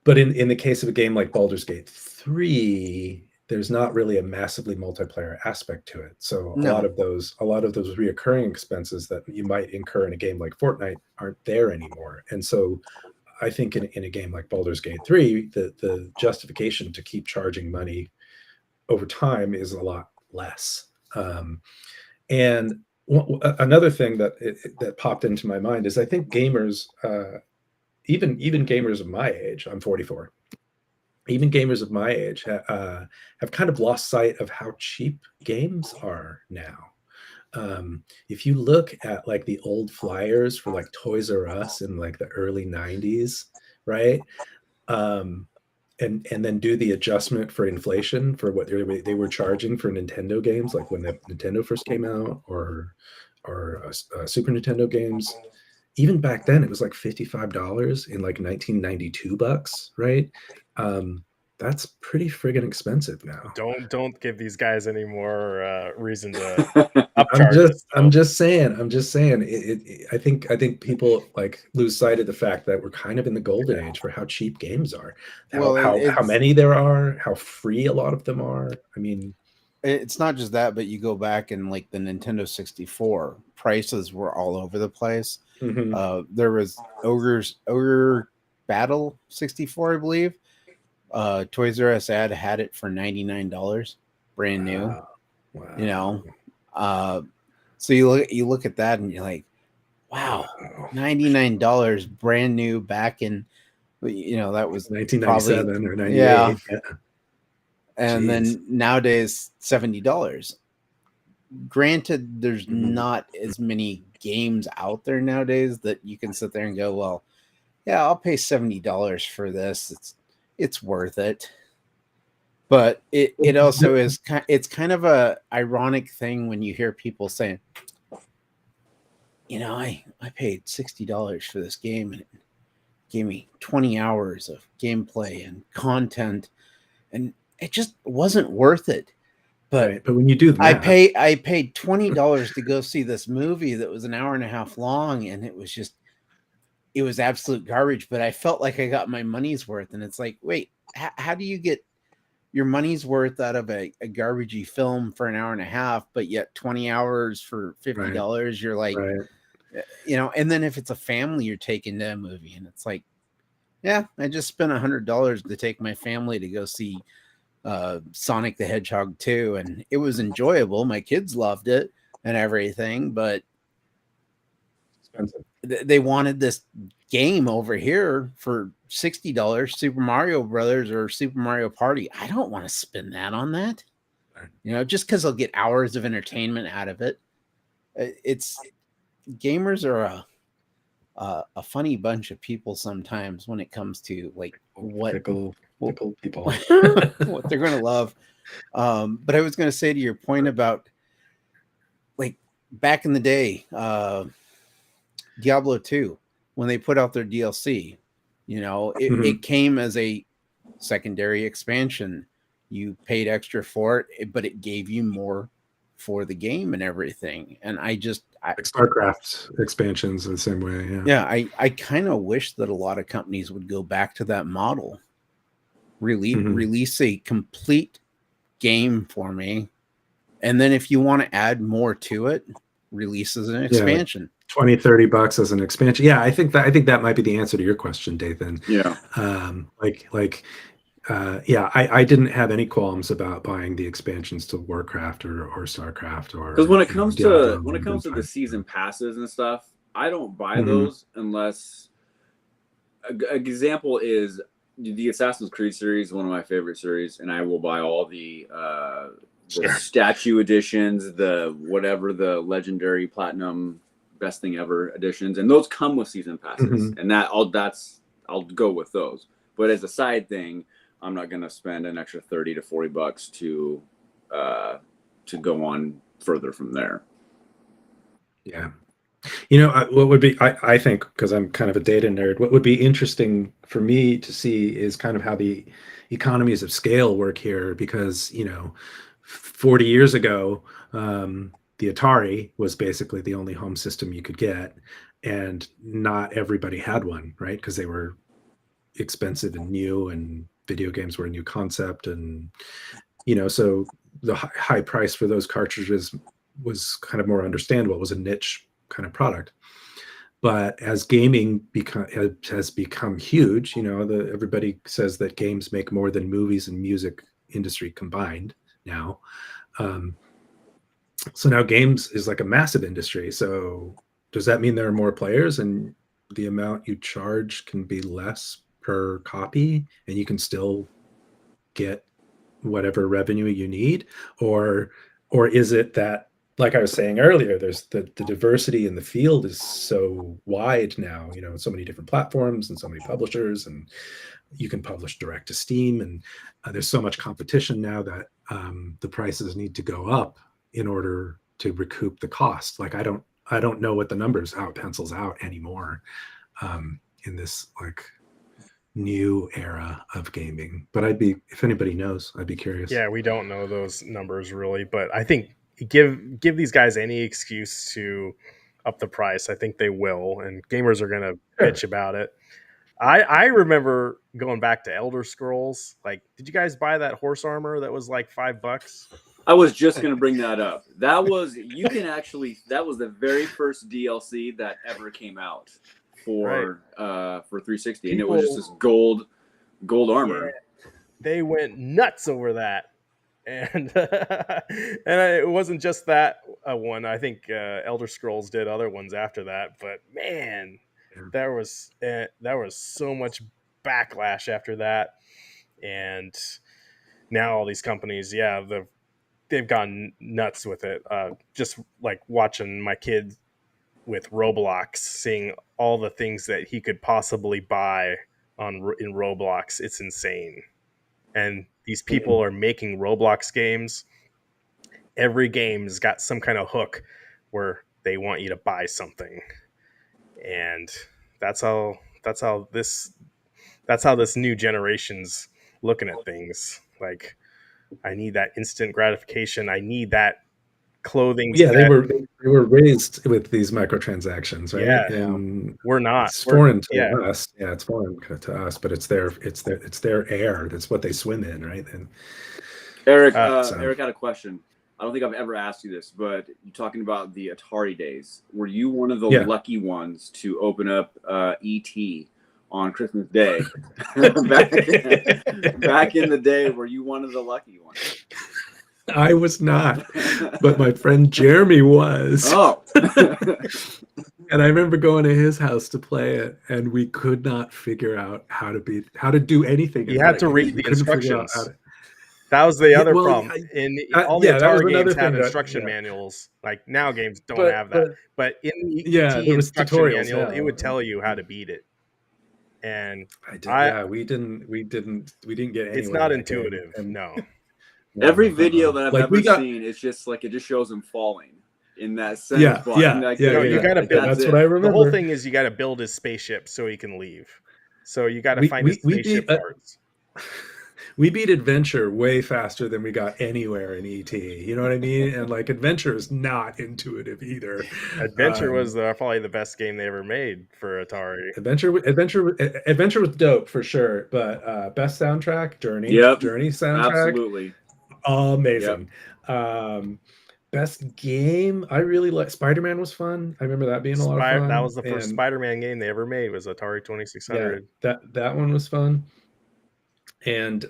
But in the case of a game like Baldur's Gate 3, there's not really a massively multiplayer aspect to it. So a lot of those reoccurring expenses that you might incur in a game like Fortnite aren't there anymore. And so I think in a game like Baldur's Gate 3, the justification to keep charging money over time is a lot less. And another thing that popped into my mind is I think gamers, even gamers of my age, I'm 44, even gamers of my age have kind of lost sight of how cheap games are now. If you look at like the old flyers for like Toys R Us in like the early 90s, right? And then do the adjustment for inflation for what they were charging for Nintendo games, like when the Nintendo first came out, or Super Nintendo games. Even back then, it was like $55 in like 1992 bucks, right? That's pretty friggin' expensive now. Don't give these guys any more reason to I'm upcharge just us. I'm just saying I think people like lose sight of the fact that we're kind of in the golden age for how cheap games are, Well, how many there are, how free a lot of them are. I mean, it's not just that, but you go back and like the Nintendo 64 prices were all over the place. There was Ogre Battle 64, I believe. Toys R Us ad had it for $99, brand new. Wow. You know, so you look at that and you're like, wow, $99 brand new back in, that was 1997 probably, or 98. yeah. Yeah. And Jeez. then nowadays $70. Granted, there's not as many games out there nowadays that you can sit there and go, well, yeah, I'll pay $70 for this. It's worth it. But it also is it's kind of a ironic thing when you hear people saying, I paid $60 for this game and it gave me 20 hours of gameplay and content, and it just wasn't worth it. But right. But when you do the math, I paid $20 to go see this movie that was an hour and a half long, and it was absolute garbage, but I felt like I got my money's worth. And it's like, wait, how do you get your money's worth out of a garbagey film for an hour and a half, but yet 20 hours for $50? Right. You're like, right. And then if it's a family you're taking to a movie, and it's like, yeah, I just spent $100 to take my family to go see Sonic the Hedgehog 2, and it was enjoyable. My kids loved it and everything, but they wanted this game over here for $60, Super Mario Brothers or Super Mario Party. I don't want to spend that on that, just because I'll get hours of entertainment out of it. It's gamers are a funny bunch of people sometimes when it comes to like what fickle people, what they're going to love. But I was going to say to your point about like back in the day, Diablo 2, when they put out their DLC, it came as a secondary expansion. You paid extra for it, but it gave you more for the game and everything. And like StarCraft expansions the same way. Yeah. I kind of wish that a lot of companies would go back to that model. Release a complete game for me. And then if you want to add more to it, release as an expansion. $20-$30 as an expansion. Yeah, I think that might be the answer to your question, Dathan. Yeah. I didn't have any qualms about buying the expansions to Warcraft or StarCraft, or because when it comes to the season passes and stuff, I don't buy those unless an example is the Assassin's Creed series, one of my favorite series, and I will buy all the statue editions, the legendary platinum best thing ever editions, and those come with season passes, and I'll go with those. But as a side thing, I'm not gonna spend an extra $30 to $40 to go on further from there. Yeah. What would be, I think, because I'm kind of a data nerd, what would be interesting for me to see is kind of how the economies of scale work here, because 40 years ago, the Atari was basically the only home system you could get, and not everybody had one, right? Because they were expensive and new, and video games were a new concept, and so the high price for those cartridges was kind of more understandable. It was a niche kind of product. But as gaming has become huge, everybody says that games make more than movies and music industry combined now. So now games is like a massive industry. So does that mean there are more players and the amount you charge can be less per copy and you can still get whatever revenue you need? Or is it that, like I was saying earlier, there's the diversity in the field is so wide now, so many different platforms and so many publishers, and you can publish direct to Steam, and there's so much competition now that the prices need to go up in order to recoup the cost. Like I don't know what the numbers, how it pencils out anymore in this like new era of gaming. But if anybody knows, I'd be curious. Yeah, we don't know those numbers really, but I think give these guys any excuse to up the price. I think they will, and gamers are going to bitch about it. I remember going back to Elder Scrolls. Like, did you guys buy that horse armor that was like $5? I was just going to bring that up. That was the very first DLC that ever came out for 360, and it was just this gold armor. Yeah, they went nuts over that, and it wasn't just that one. I think Elder Scrolls did other ones after that, but man, there was so much backlash after that, and now all these companies, they've gone nuts with it. Just like watching my kid with Roblox, seeing all the things that he could possibly buy in Roblox, it's insane. And these people are making Roblox games. Every game's got some kind of hook where they want you to buy something, and that's how this new generation's looking at things. Like, I need that instant gratification. I need that clothing. Yeah, they were raised with these microtransactions, right? Yeah, and we're not. It's foreign to us. Yeah, it's foreign to us, but it's their air. That's what they swim in, right? And Eric, Eric had a question. I don't think I've ever asked you this, but you're talking about the Atari days. Were you one of the lucky ones to open up ET on Christmas Day? back in the day, were you one of the lucky ones? I was not, but my friend Jeremy was. Oh. And I remember going to his house to play it, and we could not figure out how to do anything. You had to read the instructions. That was the other problem. All the Atari games had instruction manuals. Like, now games don't have that. But in the there was instruction manual, it would tell you how to beat it. And we didn't get anywhere. It's not intuitive. No. Every video that I've ever seen, it's just like it just shows him falling in that center spot. You got to build. That's what I remember. The whole thing is you got to build his spaceship so he can leave. So you got to find his spaceship parts. We beat Adventure way faster than we got anywhere in ET. You know what I mean? And like, Adventure is not intuitive either. Adventure was probably the best game they ever made for Atari. Adventure was dope for sure. But best soundtrack, Journey. Yep. Journey soundtrack. Absolutely. Amazing. Yep. Best game, I really like Spider-Man was fun. I remember that being a lot of fun. That was the first Spider-Man game they ever made, was Atari 2600. Yeah, that one was fun. And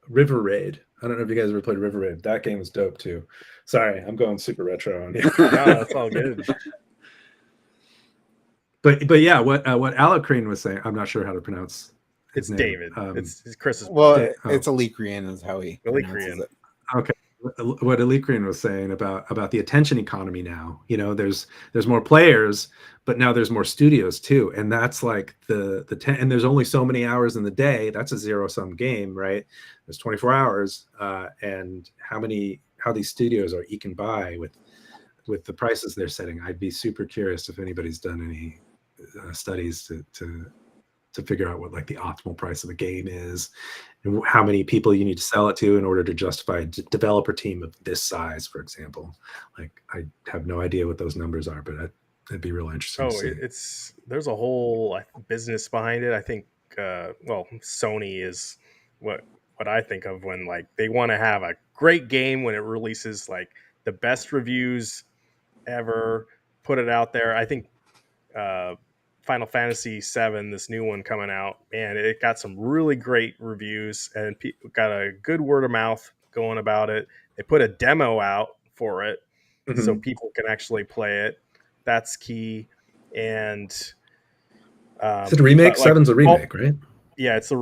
River Raid. I don't know if you guys ever played River Raid. That game was dope too. Sorry, I'm going super retro on you. No, that's all good. But yeah, what Alacrane was saying, I'm not sure how to pronounce his name. David. It's Chris's. It's Alicrane is how he pronounces it. Okay. What Alicrane was saying about the attention economy now, there's more players, but now there's more studios too, and that's like the 10, and there's only so many hours in the day. That's a zero-sum game, right? There's 24 hours, and how these studios are eking by with the prices they're setting. I'd be super curious if anybody's done any studies to figure out what like the optimal price of a game is, and how many people you need to sell it to in order to justify a developer team of this size, for example. Like, I have no idea what those numbers are, but it'd be real interesting to see. There's a whole business behind it. I think Sony is what I think of when like they want to have a great game when it releases, like the best reviews ever, put it out there. I think Final Fantasy VII, this new one coming out, man, it got some really great reviews and got a good word of mouth going about it. They put a demo out for it, so people can actually play it. That's key. And Is it a remake? like, Seven's a remake, right? yeah, it's a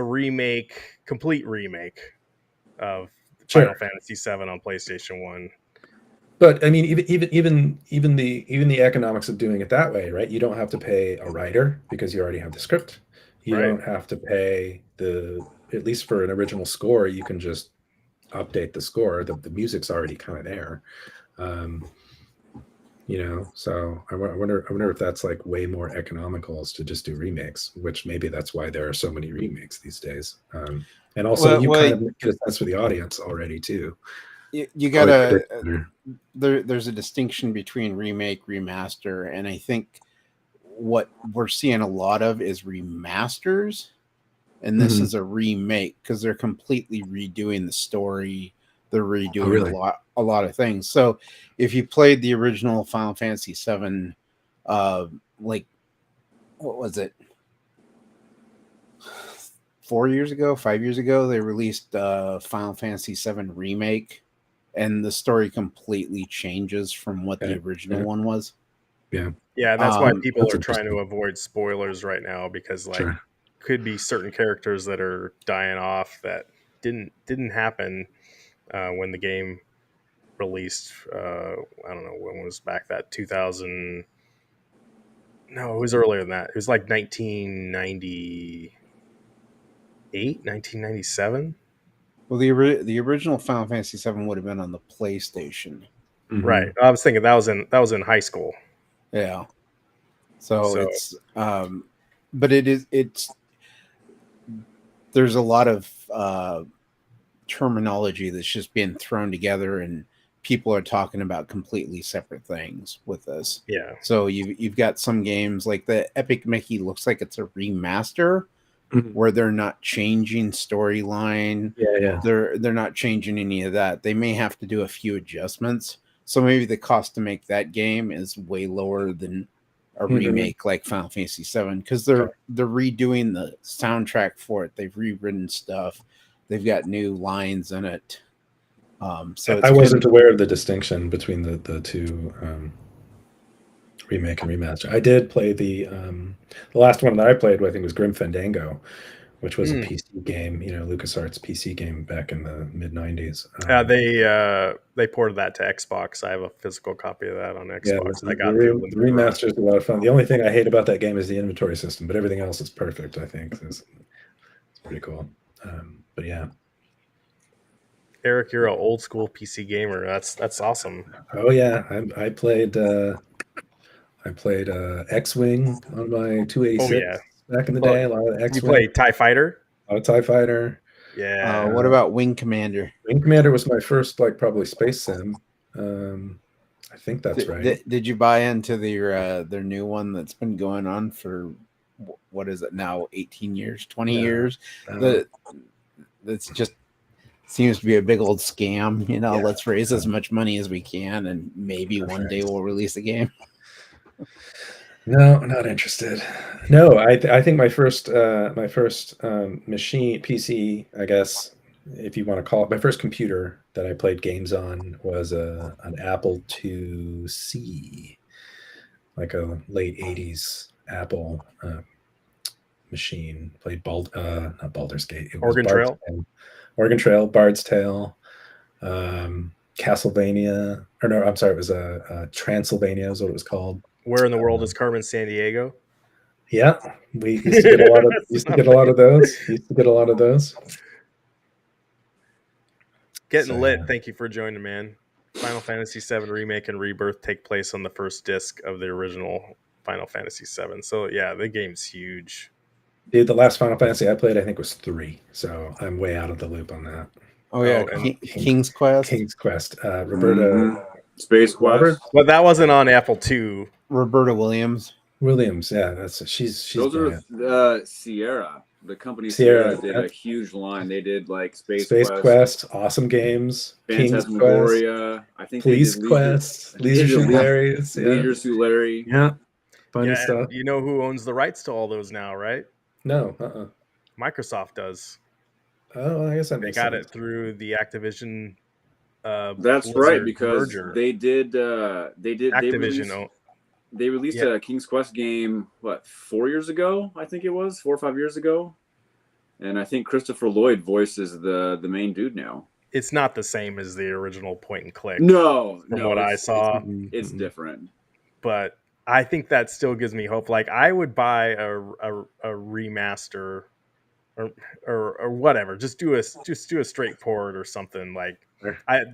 remake, complete remake of Final Sure. Fantasy VII on PlayStation 1. But I mean, even the economics of doing it that way, right? You don't have to pay a writer because you already have the script. You Right. don't have to pay at least for an original score, you can just update the score. The music's already kind of there. So I wonder if that's like way more economical is to just do remakes, which maybe that's why there are so many remakes these days. And also you kind of get a sense for the audience already too. You gotta there's a distinction between remake, remaster, and I think what we're seeing a lot of is remasters, and this is a remake because they're completely redoing the story. They're redoing a lot of things. So if you played the original Final Fantasy VII, like what was it? 5 years ago, they released Final Fantasy VII Remake, and the story completely changes from what the original one was. Yeah. Yeah, that's why people are trying to avoid spoilers right now, because like could be certain characters that are dying off that didn't happen when the game released. I don't know when was back that 2000. No, it was earlier than that. It was like 1998, 1997. Well, the original Final Fantasy VII would have been on the PlayStation. Right. I was thinking that was in high school. Yeah. So it's but it's there's a lot of terminology that's just being thrown together, and people are talking about completely separate things with this. Yeah. So you've got some games like the Epic Mickey looks like it's a remaster where they're not changing storyline. Yeah. They're not changing any of that. They may have to do a few adjustments. So maybe the cost to make that game is way lower than a remake like Final Fantasy VII, because they're redoing the soundtrack for it. They've rewritten stuff. They've got new lines in it. So I wasn't aware of the distinction between the two remake and remaster. I did play the last one that I played, I think, was Grim Fandango, which was a PC game, LucasArts PC game back in the mid '90s. They ported that to Xbox. I have a physical copy of that on Xbox. Yeah, the remaster is a lot of fun. The only thing I hate about that game is the inventory system, but everything else is perfect. I think it's pretty cool. But yeah. Eric, you're an old school PC gamer. That's awesome. Oh yeah, I played X-Wing on my 286 back in the day. A lot of X-Wing. You played TIE Fighter? A lot of TIE Fighter. Yeah. What about Wing Commander? Wing Commander was my first, probably space sim. I think that's right. Did you buy into their new one that's been going on for what is it now? 18 years, 20 years? That's just seems to be a big old scam. Let's raise as much money as we can, and maybe one day we'll release a game. No, not interested. No, I think my first machine PC, I guess, if you want to call it, my first computer that I played games on was an Apple IIc, like a late '80s Apple machine. Played not Baldur's Gate. It was Oregon Trail, Bard's Tale, Castlevania, or no, I'm sorry, it was Transylvania is what it was called. Where in the world is Carmen Sandiego? Yeah, we used to get a lot of those. Getting lit. Thank you for joining, man. Final Fantasy VII Remake and Rebirth take place on the first disc of the original Final Fantasy VII. So yeah, the game's huge. Dude, the last Final Fantasy I played, I think, was 3. So I'm way out of the loop on that. Oh yeah, King's Quest. King's Quest. Roberta. Space Quest. But that wasn't on Apple II. Roberta Williams. Yeah, she's. Those are Sierra. The company Sierra did a huge line. They did like Space Quest, awesome games. Phantasmagoria. I think Police Quest, Leisure Suit Larry. Leisure Suit Larry. Yeah, funny stuff. You know who owns the rights to all those now, right? No. Microsoft does. Oh, I guess that makes sense. They got it through the Activision That's right, Blizzard because merger. they Activision. released a King's Quest game 4 years ago, I think it was 4 or 5 years ago, and I think Christopher Lloyd voices the main dude now. It's not the same as the original point and click. No, from what I saw, it's different. But I think that still gives me hope. Like I would buy a remaster or whatever. Just do a straight port or something. Like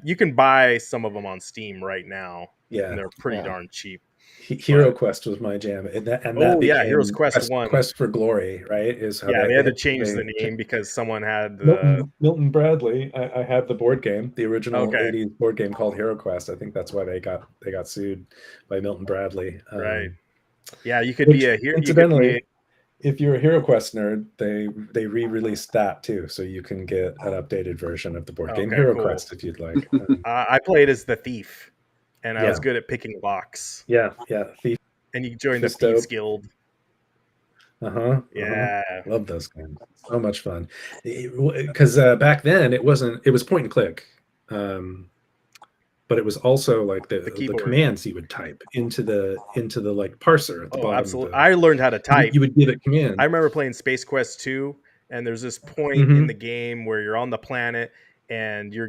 you can buy some of them on Steam right now. Yeah, and they're pretty darn cheap. Hero Quest was my jam, and that became Heroes Quest 1. Quest for Glory, right? Is how they had to change the name because someone had Milton Bradley. I had the board game, the original '80s board game called Hero Quest. I think that's why they got sued by Milton Bradley. Right. Yeah, you could be a hero. Incidentally, if you're a Hero Quest nerd, they re-released that too, so you can get an updated version of the board game Hero Quest if you'd like. I played as the thief, and I was good at picking locks. Yeah, thief. And you joined the Thieves Guild. Yeah, love those games. So much fun. Because back then it was point and click, but it was also like the commands you would type into the like parser at the bottom. Absolutely. I learned how to type. You would give it commands. I remember playing Space Quest 2, and there's this point in the game where you're on the planet and you're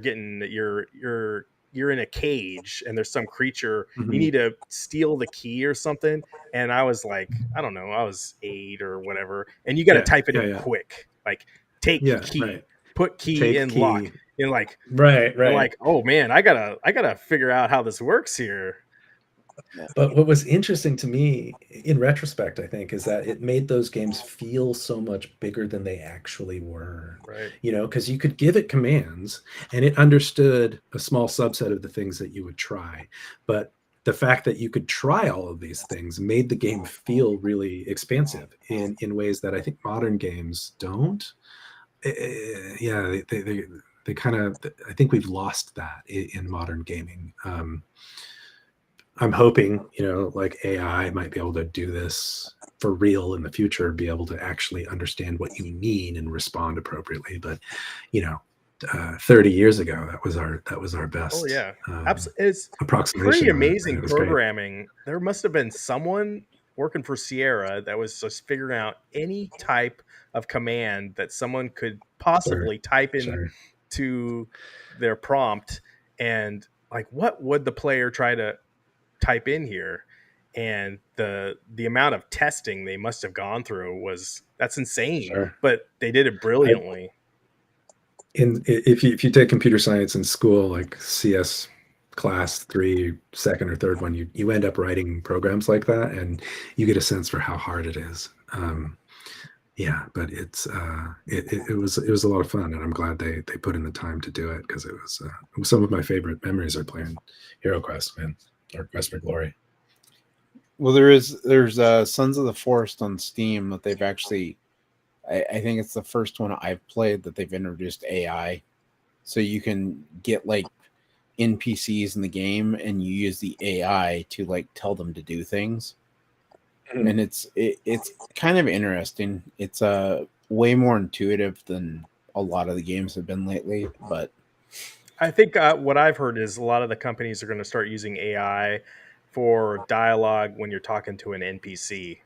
in a cage and there's some creature. You need to steal the key or something. And I was like, I don't know, I was 8 or whatever. And you got to type it in quick, like take key, put key in lock. And like, right. I'm like, oh man, I gotta figure out how this works here. But what was interesting to me in retrospect, I think, is that it made those games feel so much bigger than they actually were. Right. Because you could give it commands and it understood a small subset of the things that you would try. But the fact that you could try all of these things made the game feel really expansive in ways that I think modern games don't. They kind of, I think we've lost that in modern gaming. I'm hoping, like AI might be able to do this for real in the future, be able to actually understand what you mean and respond appropriately. But, 30 years ago, that was our best. Oh yeah, it's approximation. Pretty amazing programming. Great. There must have been someone working for Sierra that was just figuring out any type of command that someone could possibly type in to their prompt, and like, what would the player try to type in here? And the amount of testing they must have gone through that's insane. But they did it brilliantly. If you take computer science in school, like CS class 3, second or third one, you end up writing programs like that, and you get a sense for how hard it is. But it's it was a lot of fun, and I'm glad they put in the time to do it, because it was some of my favorite memories are playing Hero Quest, man, or Quest for Glory. Well, there's Sons of the Forest on Steam that they've actually, I think it's the first one I've played that they've introduced AI, so you can get like NPCs in the game and you use the AI to like tell them to do things. And it's kind of interesting. It's way more intuitive than a lot of the games have been lately. But I think what I've heard is a lot of the companies are going to start using AI for dialogue when you're talking to an NPC.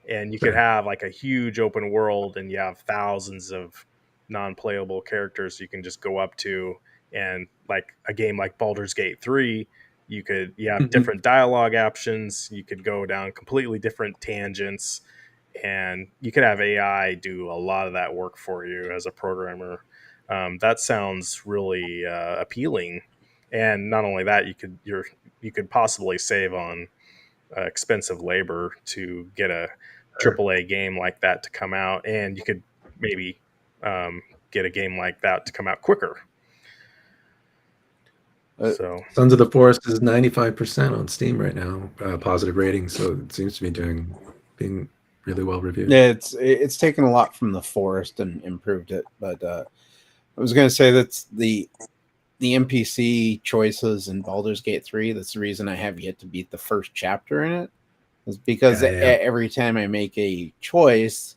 And you could have like a huge open world, and you have thousands of non-playable characters you can just go up to. And like a game like Baldur's Gate 3, you have different dialogue options. You could go down completely different tangents, and you could have AI do a lot of that work for you as a programmer. That sounds really appealing. And not only that, you could possibly save on expensive labor to get a AAA game like that to come out, and you could maybe get a game like that to come out quicker. So Sons of the Forest is 95% on Steam right now, positive rating. So it seems to be being really well reviewed. Yeah, it's taken a lot from the Forest and improved it. But I was going to say that's the NPC choices in Baldur's Gate 3. That's the reason I have yet to beat the first chapter in it. Is because every time I make a choice,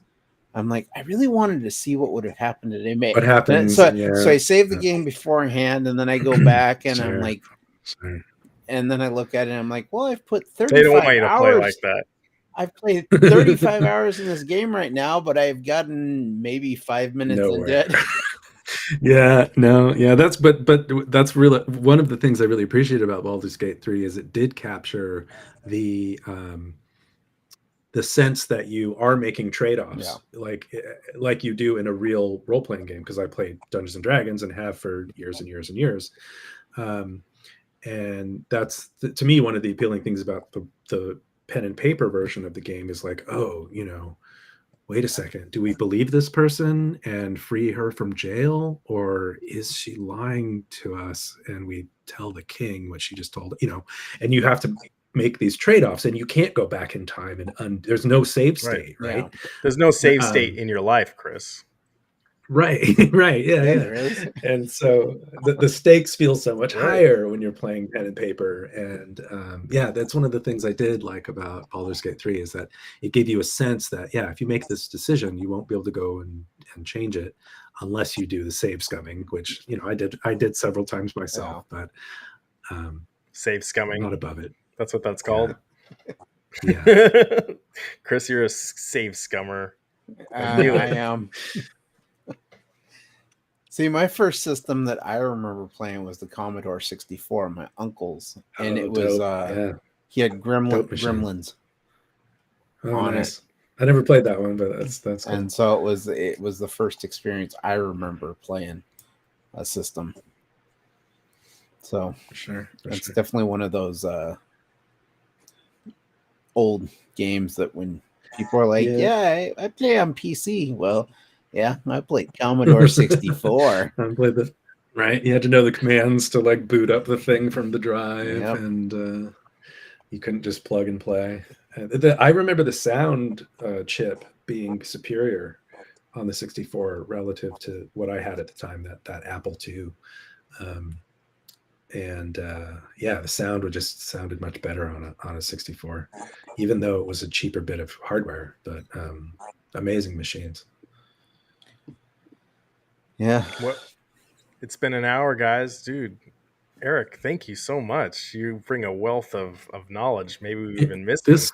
I'm like, I really wanted to see what would have happened today. What happens? So Yeah. I saved the game beforehand, and then I go back and I'm Sure. like, Sure. and then I look at it and I'm like, well, I've put They don't want 35 you to play like hours. that. I've played 35 hours in this game right now, but I've gotten maybe 5 minutes Nowhere. into it. Yeah, no, yeah, but that's really one of the things I really appreciate about Baldur's Gate 3 is it did capture the sense that you are making trade-offs, like you do in a real role-playing game, because I played Dungeons and Dragons and have for years and years and years. And that's to me one of the appealing things about the pen and paper version of the game is like, oh, wait a second, do we believe this person and free her from jail, or is she lying to us and we tell the king what she just told, and you have to make these trade-offs, and you can't go back in time, and there's no save state, right? Yeah. There's no save state in your life, Chris. Right. Right. Yeah. There is. And so the stakes feel so much higher when you're playing pen and paper. And that's one of the things I did like about Baldur's Gate 3 is that it gave you a sense that, if you make this decision, you won't be able to go and change it unless you do the save scumming, which, I did several times myself, but save scumming. Not above it. That's what that's called. Yeah. Chris, you're a save scummer. I am. See, my first system that I remember playing was the Commodore 64, my uncle's, and it was he had Gremlins. Oh, nice. I never played that one, but that's cool. And so it was the first experience I remember playing a system. So it's definitely one of those old games that when people are like, I play on PC. Well, yeah, I played Commodore 64. I played the right. You had to know the commands to like boot up the thing from the drive, and you couldn't just plug and play. I remember the sound chip being superior on the 64 relative to what I had at the time, that Apple II. The sound just sounded much better on a 64, even though it was a cheaper bit of hardware, but amazing machines. Yeah. It's been an hour, guys. Dude, Eric, thank you so much. You bring a wealth of knowledge. Maybe we even missed this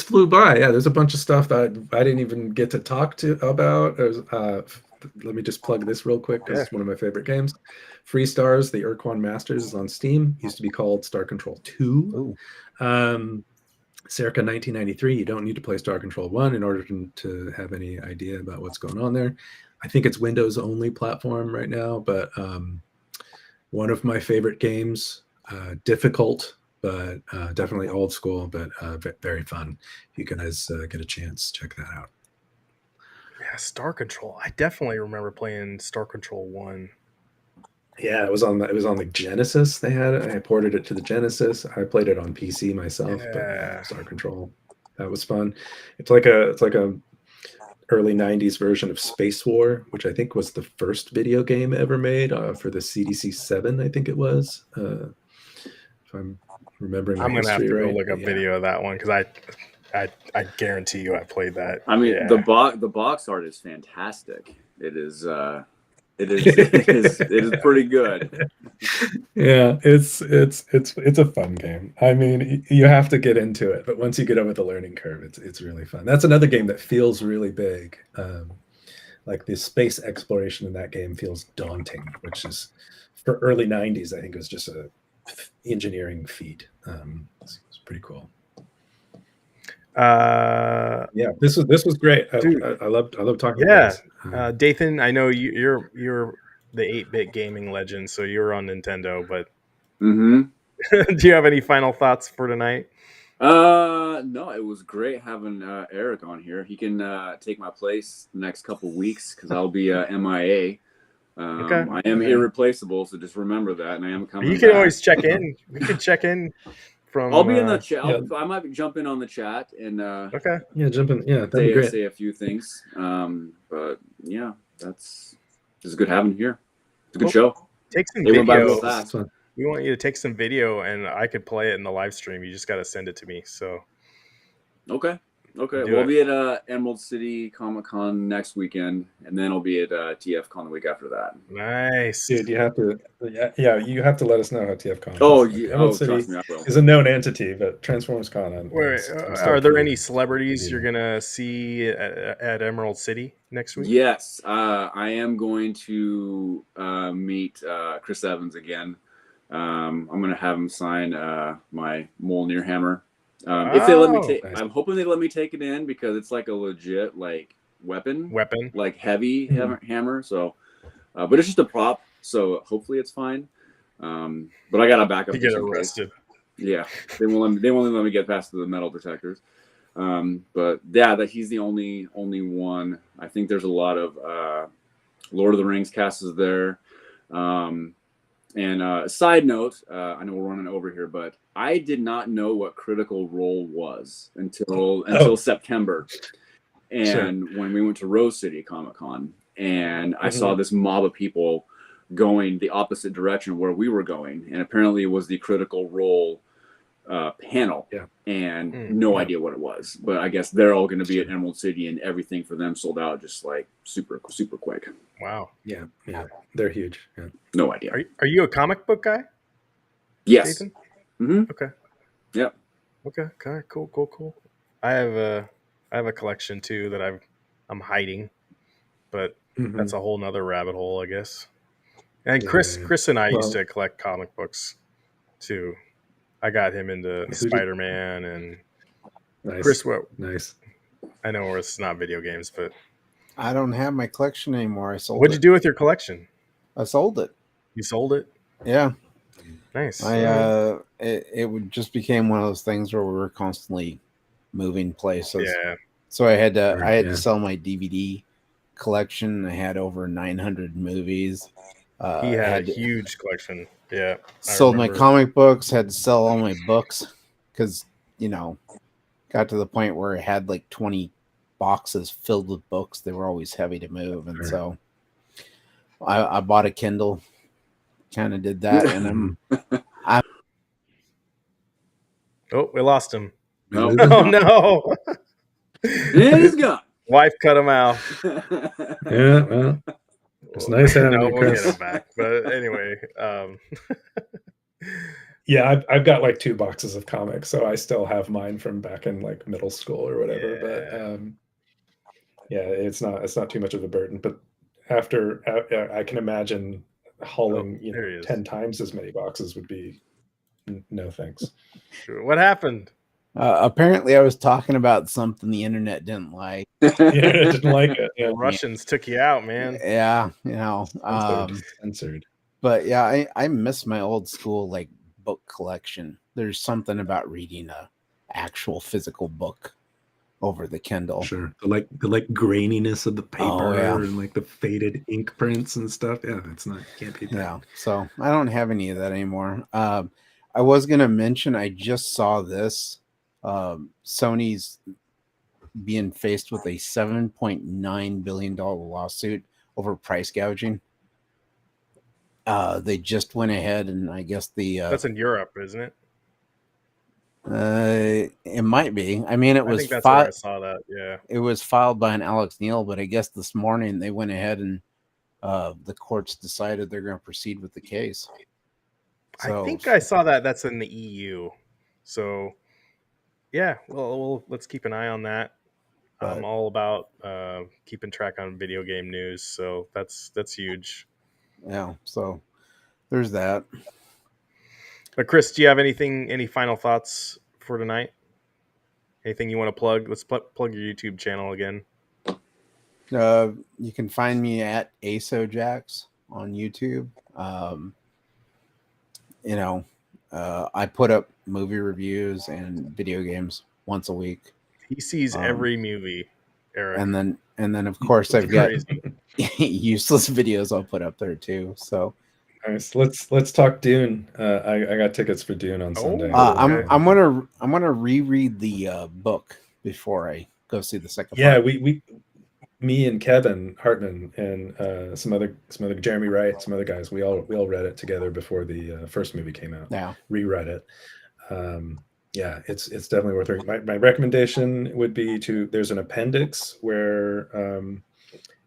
flew by. Yeah, there's a bunch of stuff that I didn't even get to talk to about. Let me just plug this real quick because it's one of my favorite games. Free Stars, the Urquan Masters, is on Steam. Used to be called Star Control 2. Circa 1993. You don't need to play Star Control 1 in order to have any idea about what's going on there. I think it's Windows only platform right now, but one of my favorite games. Difficult, but definitely old school, but very fun. If you guys get a chance, check that out. Yeah, Star Control. I definitely remember playing Star Control 1. Yeah, it was on the Genesis. They had it. I ported it to the Genesis. I played it on PC myself, but Star Control, that was fun. It's like a early 90s version of Space War, which I think was the first video game ever made for the CDC-7, I think it was. If I'm remembering my history right. I'm going to have to go look up video of that one because I guarantee you I played that. I mean, the box art is fantastic. It is pretty good. Yeah, it's a fun game. I mean, you have to get into it, but once you get over the learning curve, it's really fun. That's another game that feels really big. Like the space exploration in that game feels daunting, which is for early 90s, I think it was just a engineering feat. It's pretty cool. This was great. I love talking about this. Dathan, I know you're the 8-bit gaming legend, so you're on Nintendo, but do you have any final thoughts for tonight? No, it was great having Eric on here. He can take my place the next couple weeks because I'll be MIA. I am irreplaceable, so just remember that, and I am coming. You can always check in. We can check in. I'll be in the chat. I might jump in on the chat and jump in. Yeah, that'd be great. Say a few things. But yeah, it's good having you here. It's a good show. Take some video. We want you to take some video, and I could play it in the live stream. You just got to send it to me. So okay, Okay, we'll be at Emerald City Comic Con next weekend, and then I'll be at TF Con the week after that. Nice, dude. You have to, you have to let us know how TF Con. Oh, is. yeah. Emerald City Trust me, I will. is a known entity, but Transformers Con. Wait, are there any celebrities you're gonna see at Emerald City next week? Yes, I am going to meet Chris Evans again. I'm gonna have him sign my Mjolnir hammer. If they let me take, nice. I'm hoping they let me take it in because it's like a legit like weapon, like heavy hammer. So, but it's just a prop, so hopefully it's fine. But I got to back up. You get arrested. Yeah, they won't let me get past the metal detectors. But yeah, that he's the only one. I think there's a lot of Lord of the Rings cast is there. And side note, I know we're running over here, but I did not know what Critical Role was until September. And when we went to Rose City Comic Con, and I saw this mob of people going the opposite direction where we were going, and apparently it was the Critical Role panel, and no idea what it was. But I guess they're all going to be at Emerald City, and everything for them sold out just like super quick. Wow. Yeah, they're huge. Yeah. No idea. Are you a comic book guy? Yes. Jason? Mm-hmm. Okay. Yep. Okay. Cool. I have a collection too that I'm hiding, but that's a whole nother rabbit hole, I guess. And Chris and I used to collect comic books too. I got him into Spider-Man and Chris. Nice. I know it's not video games, but I don't have my collection anymore. I sold it. What'd you do with your collection? I sold it. You sold it? Yeah. Nice. It would just became one of those things where we were constantly moving places. Yeah. So I had to sell my DVD collection. I had over 900 movies. He had a huge collection. Yeah. Sold my comic books, had to sell all my books because, got to the point where I had like 20 boxes filled with books. They were always heavy to move. And so I bought a Kindle, kind of did that. And Oh, we lost him. Oh, no. He's gone. Wife cut him out. Yeah, well, it's nice having you, Chris. We'll get him back. But anyway, yeah, I've got like 2 boxes of comics, so I still have mine from back in like middle school or whatever. Yeah. But it's not too much of a burden. But after I can imagine hauling 10 times as many boxes would be no thanks. Sure. What happened? Apparently, I was talking about something the internet didn't like. Didn't like it. Yeah. Russians took you out, man. Yeah, censored. But yeah, I miss my old school like book collection. There's something about reading a actual physical book over the Kindle. Sure, the graininess of the paper and like the faded ink prints and stuff. Yeah, it's not can't be. Yeah, so I don't have any of that anymore. I was gonna mention I just saw this. Sony's being faced with a $7.9 billion lawsuit over price gouging. They just went ahead and I guess that's in Europe, isn't it? It might be. I mean, I think that's where I saw that. Yeah, it was filed by an Alex Neal, but I guess this morning they went ahead and the courts decided they're going to proceed with the case. So, I think I saw that. That's in the EU. So, yeah. Well, let's keep an eye on that. I'm all about keeping track on video game news, so that's huge. Yeah. So there's that. But Chris, do you have any final thoughts for tonight? Anything you want to plug? Let's plug your YouTube channel again. You can find me at ASOJax on YouTube. I put up movie reviews and video games once a week. He sees every movie, Eric. And then of course I've got useless videos I'll put up there too. So nice. Let's talk Dune. I got tickets for Dune on Sunday. I'm gonna reread the book before I go see the second part. Me and Kevin Hartman and some other Jeremy Wright, some other guys, we all read it together before the first movie came out. Yeah, reread it. Yeah, it's definitely worth reading. My recommendation would be there's an appendix where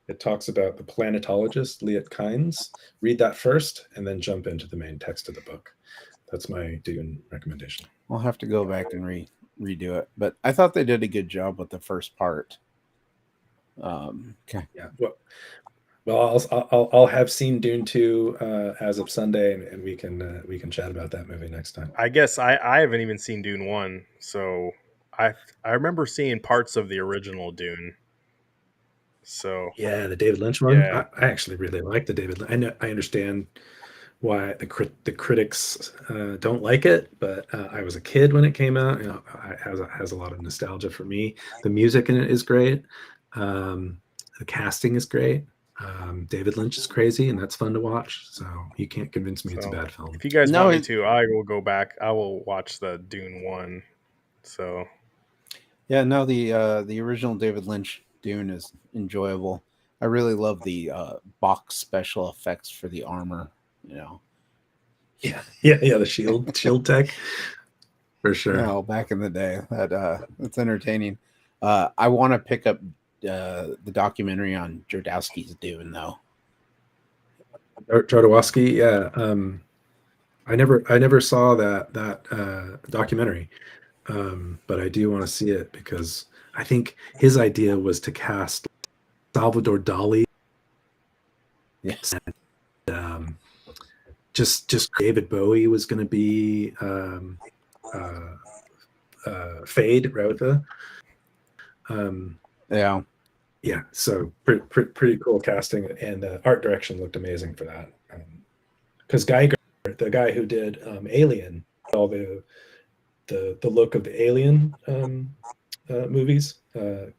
it talks about the planetologist Liet Kynes. Read that first, and then jump into the main text of the book. That's my Dune recommendation. We'll have to go back and redo it, but I thought they did a good job with the first part. Okay. Yeah. Well, I'll have seen Dune 2 as of Sunday, and we can chat about that movie next time. I guess I haven't even seen Dune 1, so I remember seeing parts of the original Dune. So yeah, the David Lynch one. Yeah. I actually really like the David. I understand why the critics don't like it, but I was a kid when it came out. It has a lot of nostalgia for me. The music in it is great. The casting is great. David Lynch is crazy, and that's fun to watch. So you can't convince me it's a bad film. If you guys want me to, I will go back. I will watch the Dune 1. So yeah, no, the original David Lynch Dune is enjoyable. I really love the box special effects for the armor. Yeah, the shield tech for sure. Back in the day, that's entertaining. I want to pick up the documentary on Jodorowsky's Dune, though. Jodorowsky, yeah. I never saw that documentary, but I do want to see it because I think his idea was to cast Salvador Dali. Yes. And, just David Bowie was going to be Fade Rotha. Yeah, so pretty cool casting, and art direction looked amazing for that. Because Geiger, the guy who did Alien, all the look of the Alien movies. I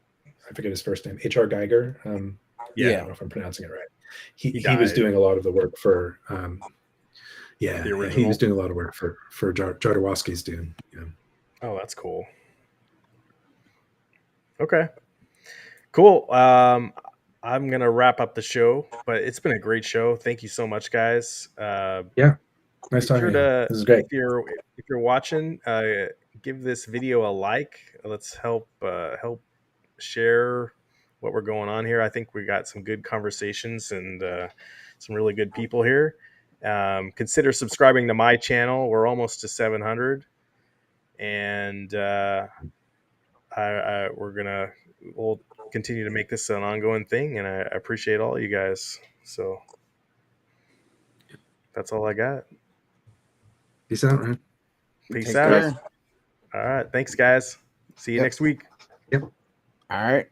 forget his first name. H.R. Geiger. I don't know if I'm pronouncing it right. He was doing a lot of the work for. He was doing a lot of work for Jodorowsky's Dune. Yeah. Oh, that's cool. Okay. Cool. I'm gonna wrap up the show, but it's been a great show. Thank you so much, guys. Yeah, nice talking to you. This is great. If you're watching, give this video a like. Let's help share what we're going on here. I think we got some good conversations and some really good people here. Consider subscribing to my channel. We're almost to 700, and we'll continue to make this an ongoing thing, and I appreciate all you guys. So that's all I got. Peace out, man. Peace out. All right. Thanks, guys. See you next week. Yep. All right.